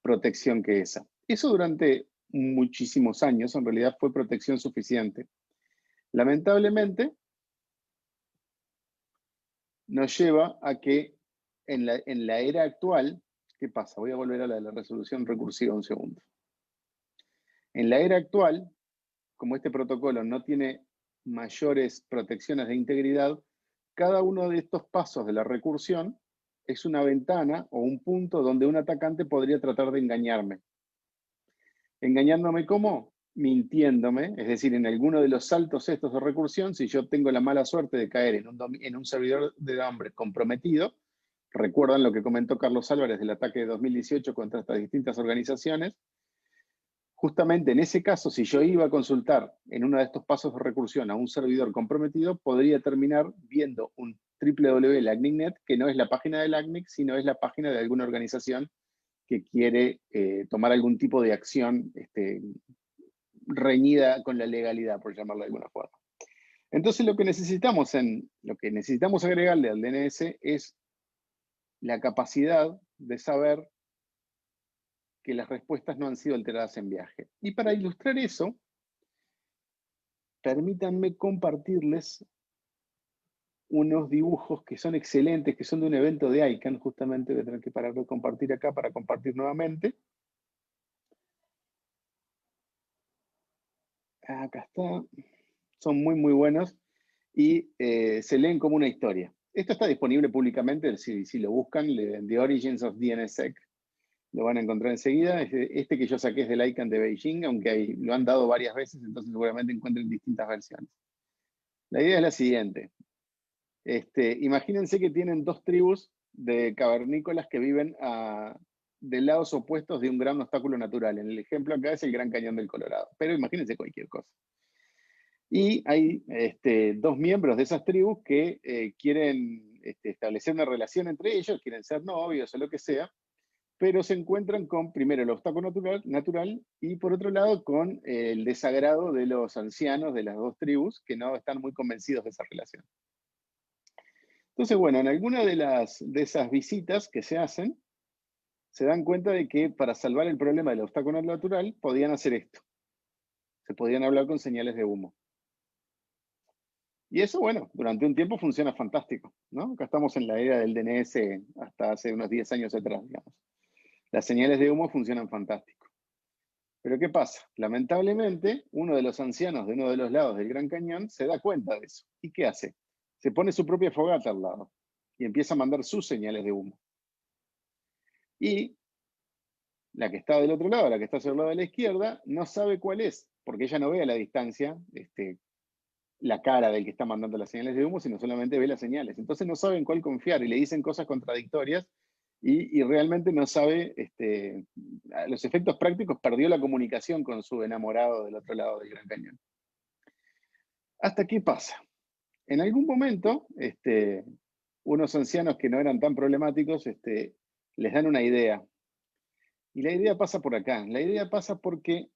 protección que esa. Eso durante muchísimos años, en realidad, fue protección suficiente. Lamentablemente, nos lleva a que en la era actual, ¿qué pasa? Voy a volver a la resolución recursiva un segundo. En la era actual, como este protocolo no tiene mayores protecciones de integridad, cada uno de estos pasos de la recursión es una ventana o un punto donde un atacante podría tratar de engañarme. ¿Engañándome cómo? Mintiéndome, es decir, en alguno de los saltos estos de recursión, si yo tengo la mala suerte de caer en un servidor de nombres comprometido, recuerdan lo que comentó Carlos Álvarez del ataque de 2018 contra estas distintas organizaciones, justamente en ese caso, si yo iba a consultar en uno de estos pasos de recursión a un servidor comprometido, podría terminar viendo un www.lagnicnet, que no es la página de LACNIC, sino es la página de alguna organización que quiere tomar algún tipo de acción reñida con la legalidad, por llamarlo de alguna forma. Entonces lo que necesitamos agregarle al DNS es la capacidad de saber que las respuestas no han sido alteradas en viaje. Y para ilustrar eso, permítanme compartirles unos dibujos que son excelentes, que son de un evento de ICANN, justamente voy a tener que parar de compartir acá para compartir nuevamente. Acá está. Son muy, muy buenos y se leen como una historia. Esto está disponible públicamente, si lo buscan, The Origins of DNSSEC, lo van a encontrar enseguida. Este que yo saqué es del ICANN de Beijing, aunque lo han dado varias veces, entonces seguramente encuentren distintas versiones. La idea es la siguiente. Imagínense que tienen dos tribus de cavernícolas que viven de lados opuestos de un gran obstáculo natural. En el ejemplo acá es el Gran Cañón del Colorado, pero imagínense cualquier cosa. Y hay dos miembros de esas tribus que quieren establecer una relación entre ellos, quieren ser novios o lo que sea, pero se encuentran con, primero, el obstáculo natural y, por otro lado, con el desagrado de los ancianos de las dos tribus que no están muy convencidos de esa relación. Entonces, bueno, en alguna de esas visitas que se hacen, se dan cuenta de que para salvar el problema del obstáculo natural podían hacer esto. Se podían hablar con señales de humo. Y eso, bueno, durante un tiempo funciona fantástico, ¿no? Acá estamos en la era del DNS hasta hace unos 10 años atrás, digamos. Las señales de humo funcionan fantástico. Pero ¿qué pasa? Lamentablemente, uno de los ancianos de uno de los lados del Gran Cañón se da cuenta de eso. ¿Y qué hace? Se pone su propia fogata al lado y empieza a mandar sus señales de humo. Y la que está del otro lado, la que está hacia el lado de la izquierda, no sabe cuál es, porque ella no ve a la distancia la cara del que está mandando las señales de humo, sino solamente ve las señales. Entonces no sabe en cuál confiar y le dicen cosas contradictorias y realmente no sabe, a los efectos prácticos perdió la comunicación con su enamorado del otro lado del Gran Cañón. ¿Hasta qué pasa? En algún momento, unos ancianos que no eran tan problemáticos les dan una idea. Y la idea pasa por acá. La idea pasa porque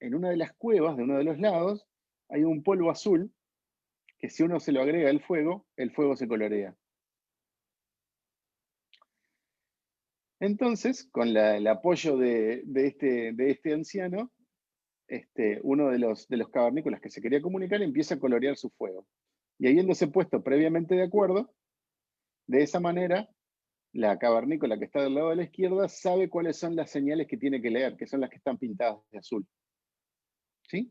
en una de las cuevas, de uno de los lados, hay un polvo azul que si uno se lo agrega al fuego, el fuego se colorea. Entonces, con el apoyo de este anciano, uno de los cavernícolas que se quería comunicar empieza a colorear su fuego. Y habiéndose puesto previamente de acuerdo, de esa manera, la cavernícola que está del lado de la izquierda sabe cuáles son las señales que tiene que leer, que son las que están pintadas de azul. ¿Sí?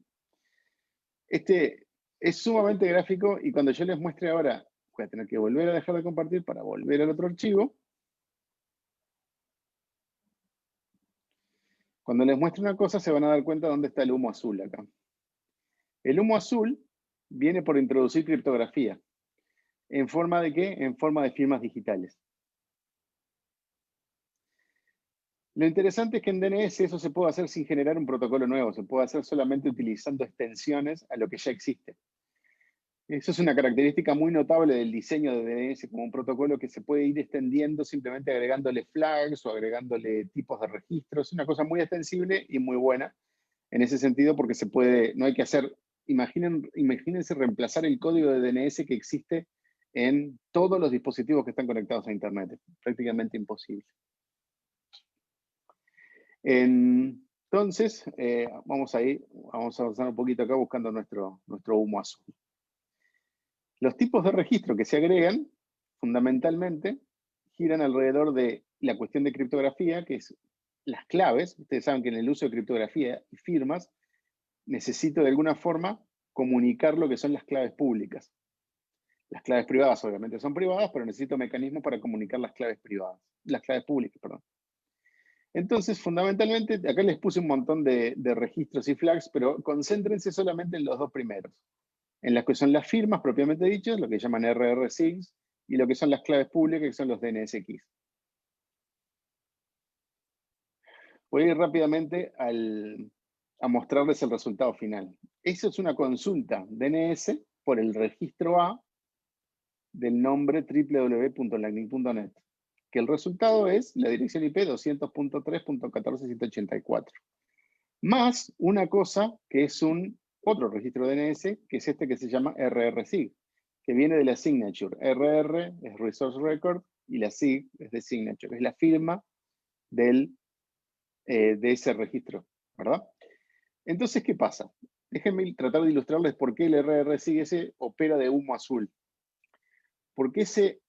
Es sumamente gráfico y cuando yo les muestre ahora, voy a tener que volver a dejar de compartir para volver al otro archivo. Cuando les muestre una cosa se van a dar cuenta dónde está el humo azul acá. El humo azul viene por introducir criptografía. ¿En forma de qué? En forma de firmas digitales. Lo interesante es que en DNS eso se puede hacer sin generar un protocolo nuevo, se puede hacer solamente utilizando extensiones a lo que ya existe. Eso es una característica muy notable del diseño de DNS como un protocolo que se puede ir extendiendo simplemente agregándole flags o agregándole tipos de registros. Es una cosa muy extensible y muy buena en ese sentido porque se puede, no hay que hacer, imagínense reemplazar el código de DNS que existe en todos los dispositivos que están conectados a Internet. Es prácticamente imposible. Entonces, vamos a avanzar un poquito acá buscando nuestro humo azul. Los tipos de registro que se agregan, fundamentalmente, giran alrededor de la cuestión de criptografía, que es las claves. Ustedes saben que en el uso de criptografía y firmas, necesito de alguna forma comunicar lo que son las claves públicas. Las claves privadas obviamente son privadas, pero necesito mecanismos para comunicar las claves privadas, las claves públicas, perdón. Entonces, fundamentalmente, acá les puse un montón de registros y flags, pero concéntrense solamente en los dos primeros. En las que son las firmas propiamente dichas, lo que llaman RRSIGs, y lo que son las claves públicas, que son los DNS keys. Voy a ir rápidamente a mostrarles el resultado final. Eso es una consulta DNS por el registro A del nombre www.lightning.net, que el resultado es la dirección IP 200.3.14.184, más una cosa que es otro registro DNS, que es este que se llama RRSIG, que viene de la signature. RR es Resource Record y la SIG es de signature, es la firma de ese registro, ¿verdad? Entonces, ¿qué pasa? Déjenme tratar de ilustrarles por qué el RRSIG ese opera de humo azul. Porque ese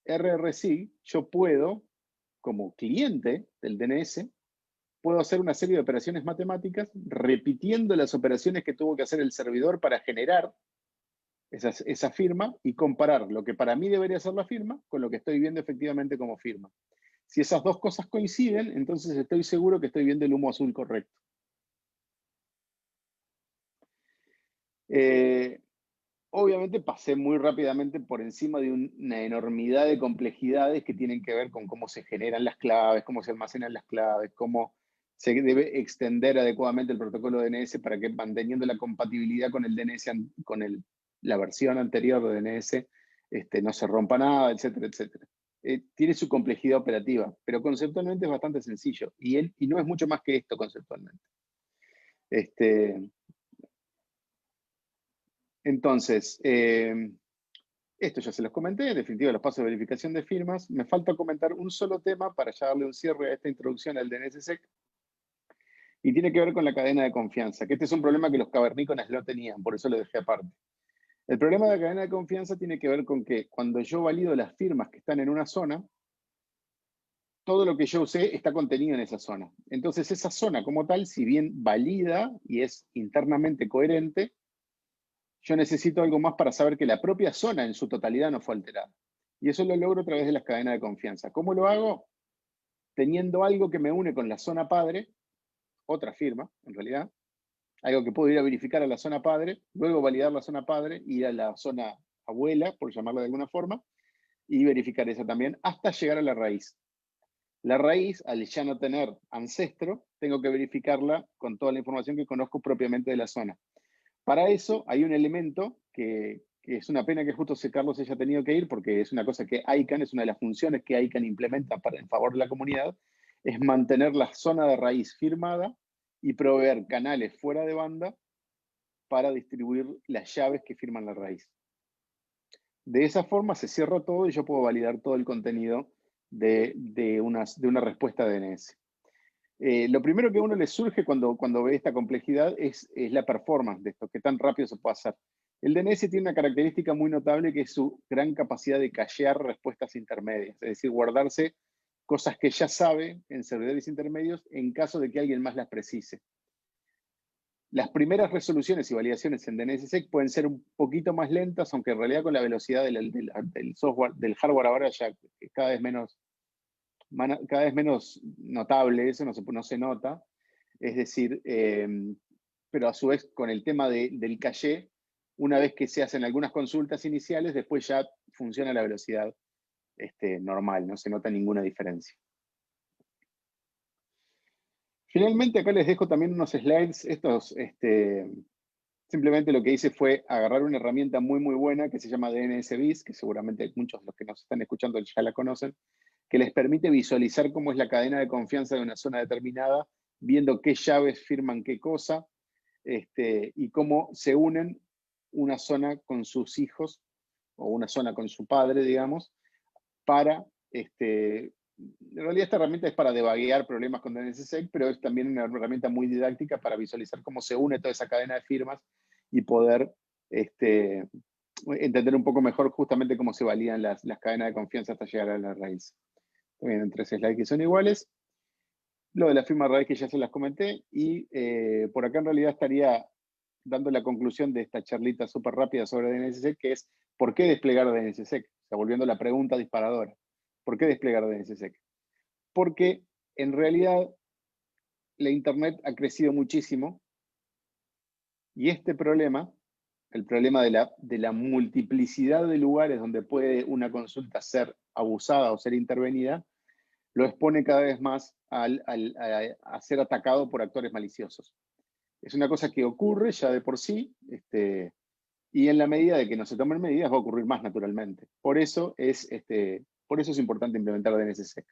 RRSIG yo puedo, como cliente del DNS, puedo hacer una serie de operaciones matemáticas repitiendo las operaciones que tuvo que hacer el servidor para generar esa firma y comparar lo que para mí debería ser la firma con lo que estoy viendo efectivamente como firma. Si esas dos cosas coinciden, entonces estoy seguro que estoy viendo el humo azul correcto. Obviamente pasé muy rápidamente por encima de una enormidad de complejidades que tienen que ver con cómo se generan las claves, cómo se almacenan las claves, cómo se debe extender adecuadamente el protocolo DNS para que manteniendo la compatibilidad con el DNS, la versión anterior de DNS, no se rompa nada, etcétera, etcétera. Tiene su complejidad operativa, pero conceptualmente es bastante sencillo y no es mucho más que esto conceptualmente. Entonces, esto ya se los comenté, en definitiva los pasos de verificación de firmas. Me falta comentar un solo tema para ya darle un cierre a esta introducción al DNSSEC. Y tiene que ver con la cadena de confianza, que este es un problema que los cavernícolas no tenían, por eso lo dejé aparte. El problema de la cadena de confianza tiene que ver con que cuando yo valido las firmas que están en una zona, todo lo que yo usé está contenido en esa zona. Entonces esa zona como tal, si bien valida y es internamente coherente, yo necesito algo más para saber que la propia zona en su totalidad no fue alterada. Y eso lo logro a través de las cadenas de confianza. ¿Cómo lo hago? Teniendo algo que me une con la zona padre, otra firma, en realidad, algo que puedo ir a verificar a la zona padre, luego validar la zona padre, ir a la zona abuela, por llamarla de alguna forma, y verificar esa también, hasta llegar a la raíz. La raíz, al ya no tener ancestro, tengo que verificarla con toda la información que conozco propiamente de la zona. Para eso hay un elemento que es una pena que justo Carlos haya tenido que ir, porque es una cosa que ICANN, es una de las funciones que ICANN implementa en favor de la comunidad, es mantener la zona de raíz firmada y proveer canales fuera de banda para distribuir las llaves que firman la raíz. De esa forma se cierra todo y yo puedo validar todo el contenido de una respuesta DNS. Lo primero que a uno le surge cuando ve esta complejidad es la performance de esto, qué tan rápido se puede hacer. El DNS tiene una característica muy notable que es su gran capacidad de cachear respuestas intermedias, es decir, guardarse cosas que ya sabe en servidores intermedios en caso de que alguien más las precise. Las primeras resoluciones y validaciones en DNSSEC pueden ser un poquito más lentas, aunque en realidad con la velocidad del software, del hardware ahora ya es cada vez menos notable, eso no se nota. Es decir, pero a su vez con el tema del caché, una vez que se hacen algunas consultas iniciales, después ya funciona a la velocidad normal, no se nota ninguna diferencia. Finalmente, acá les dejo también unos slides. Simplemente lo que hice fue agarrar una herramienta muy, muy buena que se llama DNSBIS, que seguramente muchos de los que nos están escuchando ya la conocen, que les permite visualizar cómo es la cadena de confianza de una zona determinada, viendo qué llaves firman qué cosa, y cómo se unen una zona con sus hijos, o una zona con su padre, digamos, para en realidad esta herramienta es para debuguear problemas con DNSSEC, pero es también una herramienta muy didáctica para visualizar cómo se une toda esa cadena de firmas y poder entender un poco mejor justamente cómo se validan las cadenas de confianza hasta llegar a la raíz. También en 3 slides que son iguales. Lo de la firma raíz que ya se las comenté y por acá en realidad estaría dando la conclusión de esta charlita súper rápida sobre DNSSEC, que es ¿por qué desplegar DNSSEC? O sea, volviendo a la pregunta disparadora. ¿Por qué desplegar DNSSEC? Porque en realidad la Internet ha crecido muchísimo y este problema, el problema de la multiplicidad de lugares donde puede una consulta ser abusada o ser intervenida, lo expone cada vez más a ser atacado por actores maliciosos. Es una cosa que ocurre ya de por sí, y en la medida de que no se tomen medidas va a ocurrir más naturalmente. Por eso es importante implementar DNSSEC.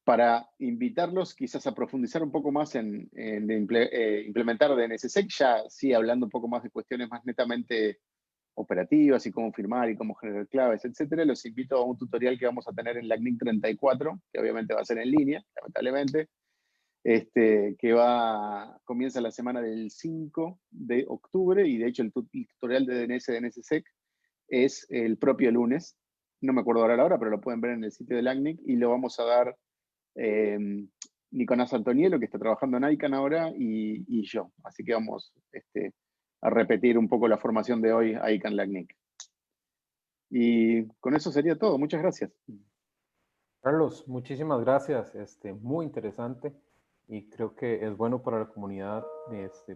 Para invitarlos quizás a profundizar un poco más en implementar DNSSEC, ya sí hablando un poco más de cuestiones más netamente operativas y cómo firmar y cómo generar claves, etcétera, los invito a un tutorial que vamos a tener en LACNIC 34, que obviamente va a ser en línea, lamentablemente, comienza la semana del 5 de octubre, y de hecho el tutorial de DNSSEC es el propio lunes. No me acuerdo ahora la hora, pero lo pueden ver en el sitio de LACNIC, y lo vamos a dar Nicolás Antonielo, que está trabajando en ICANN ahora, y yo. Así que vamos a repetir un poco la formación de hoy, ICANN LACNIC. Y con eso sería todo. Muchas gracias. Carlos, muchísimas gracias. Muy interesante, y creo que es bueno para la comunidad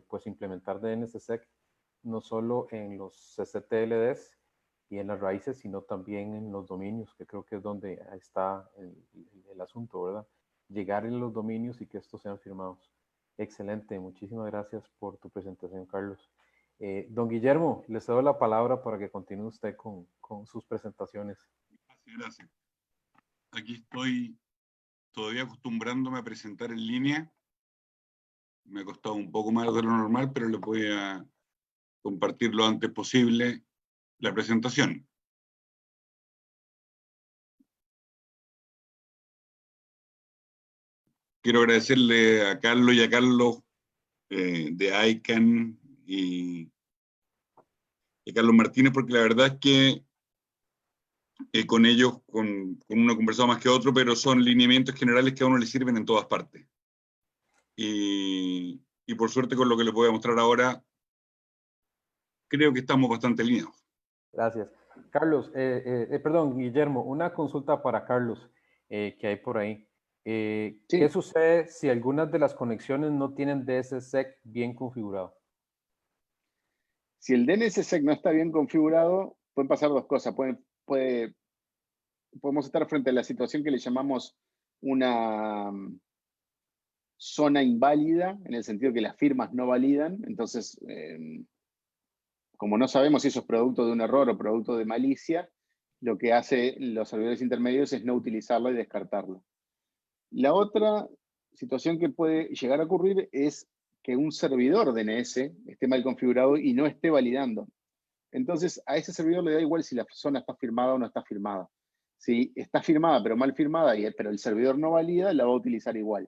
pues implementar DNSSEC no solo en los CCTLDs y en las raíces, sino también en los dominios, que creo que es donde está el asunto, ¿verdad? Llegar en los dominios y que estos sean firmados. Excelente, muchísimas gracias por tu presentación, Carlos. Don Guillermo, le cedo la palabra para que continúe usted con sus presentaciones. Gracias. Aquí estoy todavía acostumbrándome a presentar en línea. Me ha costado un poco más de lo normal, pero le voy a compartir lo antes posible la presentación. Quiero agradecerle a Carlos y a Carlos de ICANN y a Carlos Martínez, porque la verdad es que con ellos, con uno he conversado más que otro, pero son lineamientos generales que a uno le sirven en todas partes. Y por suerte, con lo que les voy a mostrar ahora, creo que estamos bastante alineados. Gracias. Carlos, perdón, Guillermo, una consulta para Carlos que hay por ahí. Sí. ¿Qué sucede si algunas de las conexiones no tienen DNSSEC bien configurado? Si el DNSSEC no está bien configurado, pueden pasar dos cosas. Podemos estar frente a la situación que le llamamos una zona inválida, en el sentido que las firmas no validan. Entonces, como no sabemos si eso es producto de un error o producto de malicia, lo que hace los servidores intermedios es no utilizarlo y descartarlo. La otra situación que puede llegar a ocurrir es que un servidor DNS esté mal configurado y no esté validando. Entonces, a ese servidor le da igual si la zona está firmada o no está firmada. Si está firmada pero mal firmada, pero el servidor no valida, la va a utilizar igual.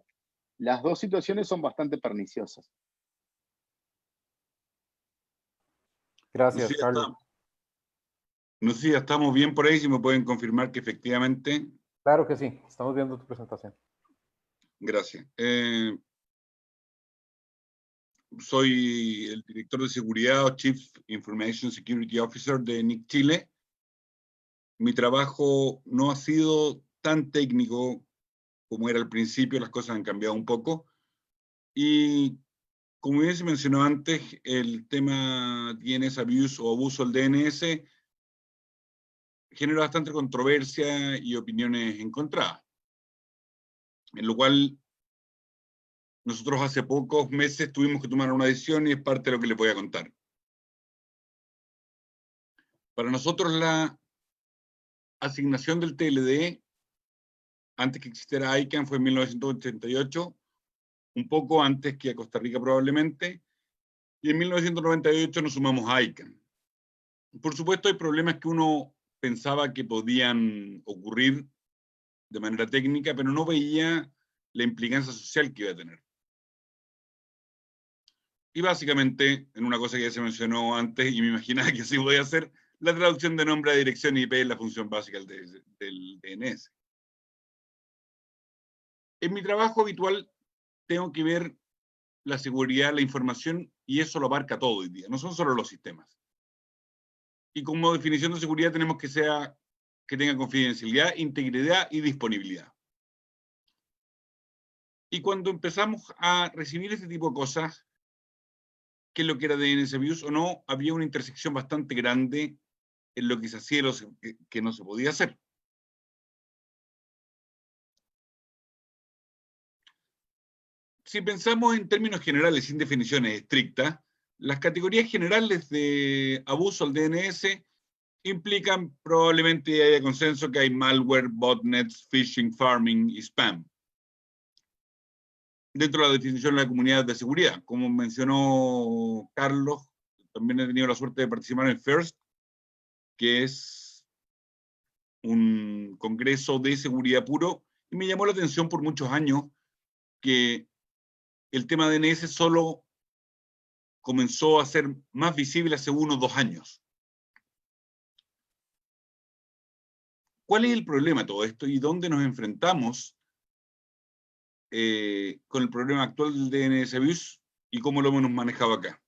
Las dos situaciones son bastante perniciosas. Gracias, No sé, Carlos. no sé si ya estamos bien por ahí, si me pueden confirmar que efectivamente. Claro que sí, estamos viendo tu presentación. Gracias. Soy el director de seguridad o Chief Information Security Officer de NIC Chile. Mi trabajo no ha sido tan técnico como era al principio, las cosas han cambiado un poco. Y como bien se mencionó antes, el tema DNS abuse o abuso del DNS genera bastante controversia y opiniones encontradas. En lo cual, nosotros hace pocos meses tuvimos que tomar una decisión y es parte de lo que les voy a contar. Para nosotros la asignación del TLD, antes que existiera ICANN, fue en 1988, un poco antes que a Costa Rica probablemente, y en 1998 nos sumamos a ICANN. Por supuesto hay problemas que uno pensaba que podían ocurrir de manera técnica, pero no veía la implicancia social que iba a tener. Y básicamente, en una cosa que ya se mencionó antes, y me imaginaba que así voy a hacer, la traducción de nombre a dirección IP es la función básica del DNS. En mi trabajo habitual tengo que ver la seguridad, la información, y eso lo abarca todo hoy día, no son solo los sistemas. Y como definición de seguridad tenemos que tenga confidencialidad, integridad y disponibilidad. Y cuando empezamos a recibir este tipo de cosas, qué es lo que era DNS abuse o no, había una intersección bastante grande en lo que se hacía y lo que no se podía hacer. Si pensamos en términos generales, sin definiciones estrictas, las categorías generales de abuso al DNS implican probablemente haya consenso que hay malware, botnets, phishing, farming y spam. Dentro de la definición de la comunidad de seguridad, como mencionó Carlos, también he tenido la suerte de participar en FIRST, que es un congreso de seguridad puro, y me llamó la atención por muchos años que el tema de DNS solo comenzó a ser más visible hace 1 o 2 años. ¿Cuál es el problema de todo esto y dónde nos enfrentamos con el problema actual del DNS abuse y cómo lo hemos manejado acá?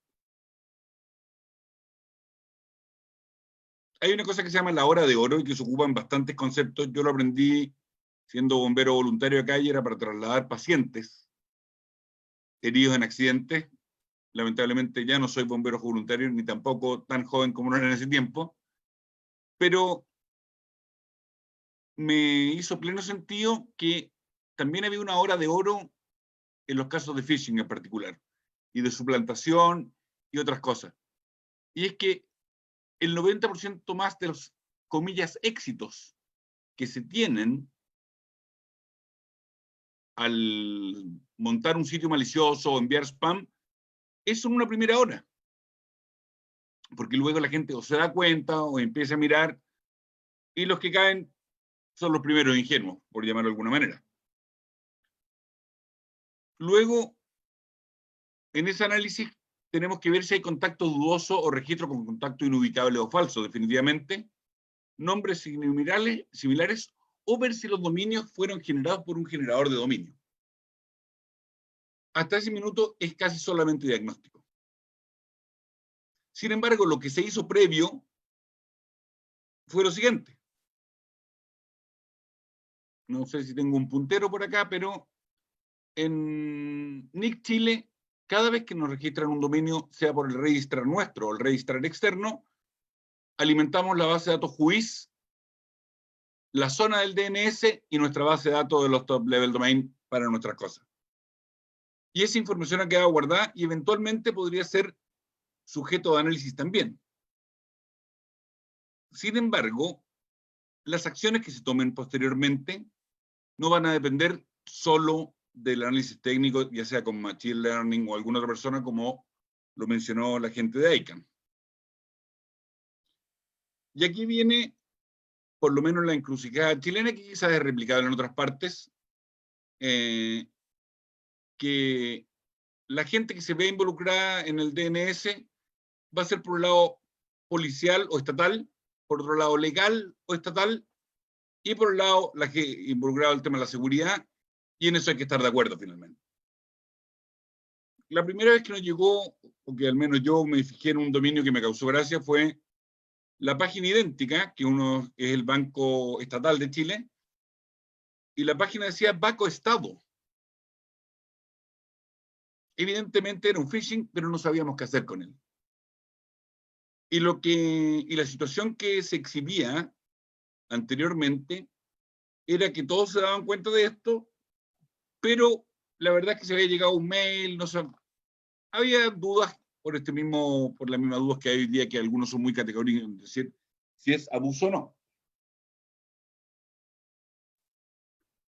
Hay una cosa que se llama la hora de oro y que se ocupa en bastantes conceptos. Yo lo aprendí siendo bombero voluntario acá y era para trasladar pacientes heridos en accidentes. Lamentablemente ya no soy bombero voluntario, ni tampoco tan joven como no era en ese tiempo, pero me hizo pleno sentido que también había una hora de oro en los casos de phishing en particular, y de suplantación y otras cosas. Y es que el 90% más de los, comillas, éxitos que se tienen al montar un sitio malicioso o enviar spam es en una primera hora. Porque luego la gente o se da cuenta o empieza a mirar, y los que caen son los primeros ingenuos, por llamarlo de alguna manera. Luego, en ese análisis, tenemos que ver si hay contacto dudoso o registro con contacto inubicable o falso, definitivamente, nombres similares, o ver si los dominios fueron generados por un generador de dominio. Hasta ese minuto es casi solamente diagnóstico. Sin embargo, lo que se hizo previo fue lo siguiente. No sé si tengo un puntero por acá, pero en NIC Chile, cada vez que nos registran un dominio, sea por el registrar nuestro o el registrar externo, alimentamos la base de datos JUIS, la zona del DNS y nuestra base de datos de los top level domain para nuestras cosas. Y esa información ha quedado guardada y eventualmente podría ser sujeto de análisis también. Sin embargo, las acciones que se tomen posteriormente no van a depender solo del análisis técnico, ya sea con Machine Learning o alguna otra persona, como lo mencionó la gente de ICANN. Y aquí viene, por lo menos la encrucijada chilena, que quizás es replicable en otras partes, que la gente que se ve involucrada en el DNS va a ser por un lado policial o estatal, por otro lado legal o estatal, y por un lado la que involucrada el tema de la seguridad, y en eso hay que estar de acuerdo finalmente. La primera vez que nos llegó, o que al menos yo me fijé en un dominio que me causó gracia, fue la página idéntica, que uno es el Banco Estatal de Chile, y la página decía Banco Estado. Evidentemente era un phishing, pero no sabíamos qué hacer con él. Y la situación que se exhibía anteriormente era que todos se daban cuenta de esto, pero la verdad es que se había llegado un mail, no sé, había dudas por las mismas dudas que hay hoy día, que algunos son muy categóricos en decir si es abuso o no.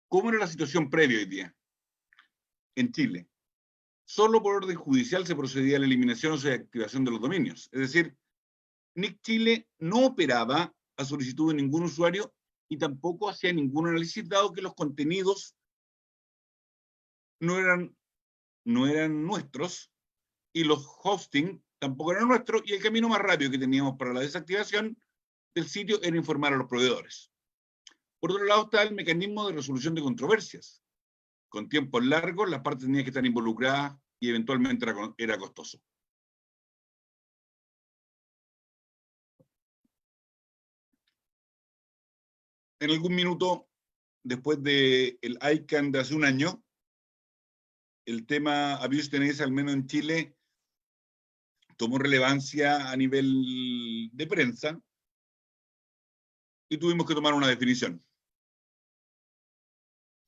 ¿Cómo era la situación previa hoy día en Chile? Solo por orden judicial se procedía a la eliminación o desactivación de los dominios. Es decir, NIC Chile no operaba a solicitud de ningún usuario y tampoco hacía ningún análisis, dado que los contenidos no eran nuestros y los hosting tampoco eran nuestros, y el camino más rápido que teníamos para la desactivación del sitio era informar a los proveedores. Por otro lado está el mecanismo de resolución de controversias. Con tiempos largos, las partes tenían que estar involucradas y eventualmente era costoso. En algún minuto, después del ICANN de hace un año, el tema Abuse DNS, al menos en Chile, tomó relevancia a nivel de prensa y tuvimos que tomar una definición.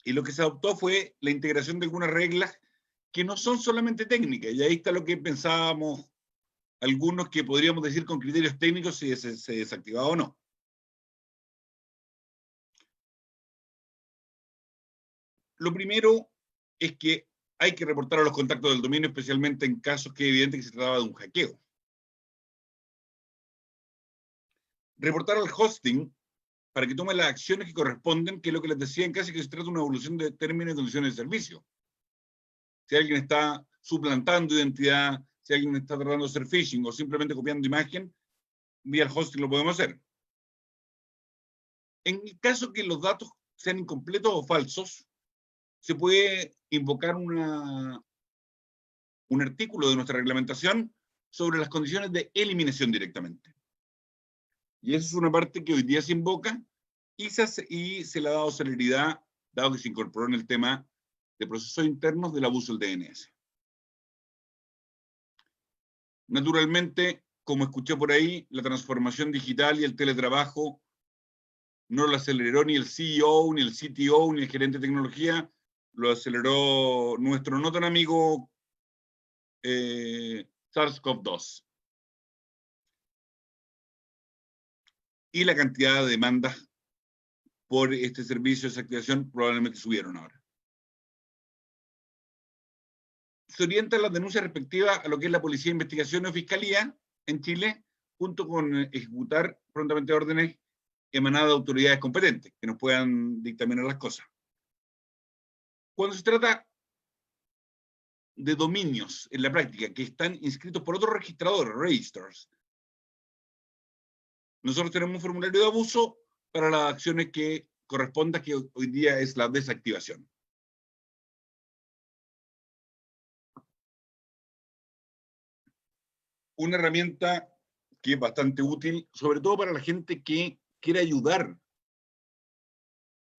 Y lo que se adoptó fue la integración de algunas reglas que no son solamente técnicas, y ahí está lo que pensábamos algunos, que podríamos decir con criterios técnicos si se desactivaba o no. Lo primero es que hay que reportar a los contactos del dominio, especialmente en casos que es evidente que se trataba de un hackeo. Reportar al hosting para que tome las acciones que corresponden, que es lo que les decía, en caso que se trata de una evolución de términos y condiciones de servicio. Si alguien está suplantando identidad, si alguien está tratando de hacer phishing o simplemente copiando imagen, vía el hosting lo podemos hacer. En el caso que los datos sean incompletos o falsos, se puede invocar un artículo de nuestra reglamentación sobre las condiciones de eliminación directamente. Y esa es una parte que hoy día se invoca y se le ha dado celeridad, dado que se incorporó en el tema de procesos internos del abuso del DNS. Naturalmente, como escuché por ahí, la transformación digital y el teletrabajo no lo aceleró ni el CEO, ni el CTO, ni el gerente de tecnología, lo aceleró nuestro no tan amigo SARS-CoV-2. Y la cantidad de demandas por este servicio de desactivación probablemente subieron ahora. Se orientan las denuncias respectivas a lo que es la Policía de Investigación o Fiscalía en Chile, junto con ejecutar prontamente órdenes emanadas de autoridades competentes que nos puedan dictaminar las cosas. Cuando se trata de dominios en la práctica que están inscritos por otros registradores, registers, nosotros tenemos un formulario de abuso para las acciones que corresponda, que hoy día es la desactivación. Una herramienta que es bastante útil, sobre todo para la gente que quiere ayudar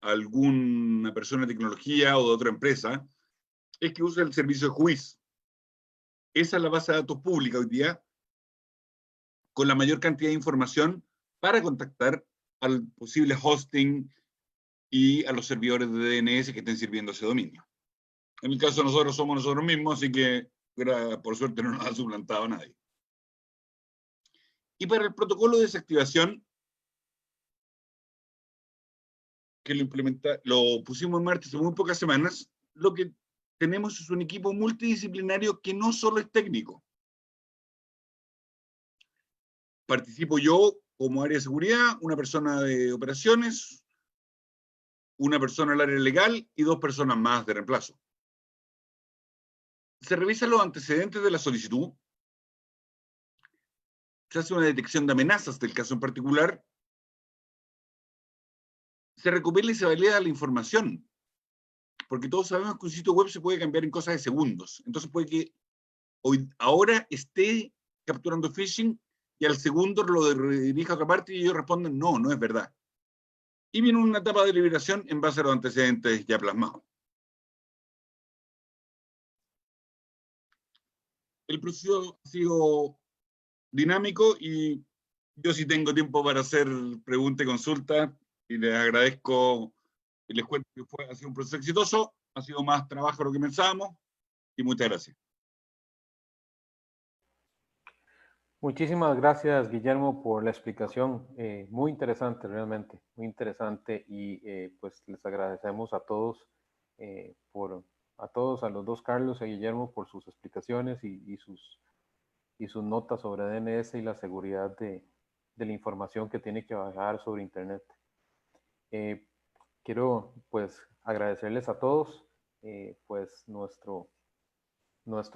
a alguna persona de tecnología o de otra empresa, es que use el servicio de Whois. Esa es la base de datos pública hoy día, con la mayor cantidad de información para contactar al posible hosting y a los servidores de DNS que estén sirviendo ese dominio. En el caso de nosotros somos nosotros mismos, así que por suerte no nos ha suplantado a nadie. Y para el protocolo de desactivación, que lo pusimos en marcha hace muy pocas semanas, lo que tenemos es un equipo multidisciplinario que no solo es técnico. Participo yo como área de seguridad, una persona de operaciones, una persona del área legal y 2 personas más de reemplazo. Se revisan los antecedentes de la solicitud, se hace una detección de amenazas del caso en particular, se recopila y se valida la información, porque todos sabemos que un sitio web se puede cambiar en cosas de segundos. Entonces puede que ahora esté capturando phishing y al segundo lo redirija a otra parte y ellos responden, no, no es verdad. Y viene una etapa de deliberación en base a los antecedentes ya plasmados. El proceso ha sido dinámico y yo sí tengo tiempo para hacer preguntas y consultas y les agradezco y les cuento que ha sido un proceso exitoso, ha sido más trabajo de lo que pensábamos y muchas gracias. Muchísimas gracias, Guillermo, por la explicación. Muy interesante, realmente, muy interesante. Y pues les agradecemos a todos, a los dos Carlos y a Guillermo, por sus explicaciones y sus notas sobre DNS y la seguridad de la información que tiene que bajar sobre Internet. Quiero pues agradecerles a todos, pues nuestro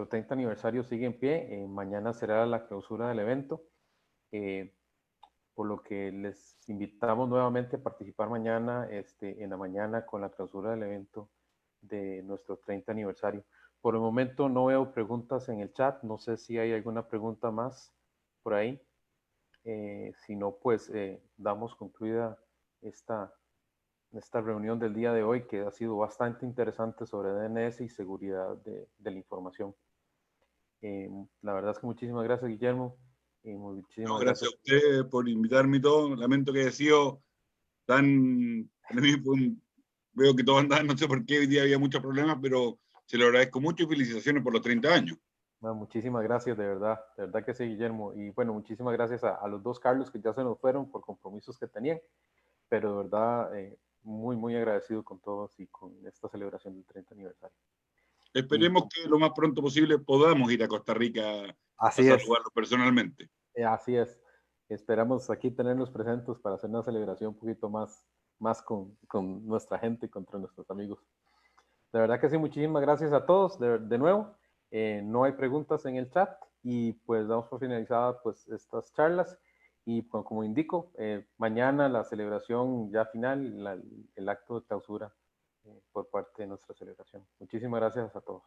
30 aniversario sigue en pie. Mañana será la clausura del evento, por lo que les invitamos nuevamente a participar mañana en la mañana con la clausura del evento de nuestro 30 aniversario. Por el momento no veo preguntas en el chat, no sé si hay alguna pregunta más por ahí. Si no, pues damos concluida esta reunión del día de hoy, que ha sido bastante interesante sobre DNS y seguridad de la información. La verdad es que muchísimas gracias, Guillermo. Muchísimas Gracias a usted por invitarme y todo. Lamento que haya sido tan... Veo que todos andaban, no sé por qué hoy día había muchos problemas, pero se lo agradezco mucho y felicitaciones por los 30 años. Bueno, muchísimas gracias, de verdad que sí, Guillermo. Y bueno, muchísimas gracias a los dos Carlos que ya se nos fueron por compromisos que tenían, pero de verdad muy, muy agradecido con todos y con esta celebración del 30 aniversario. Esperemos que lo más pronto posible podamos ir a Costa Rica a saludarlos personalmente. Así es. Esperamos aquí tenerlos presentes para hacer una celebración un poquito más con nuestra gente y contra nuestros amigos. De verdad que sí, muchísimas gracias a todos de nuevo. No hay preguntas en el chat y pues damos por finalizadas pues estas charlas y pues, como indico, mañana la celebración ya final, el acto de clausura por parte de nuestra celebración. Muchísimas gracias a todos.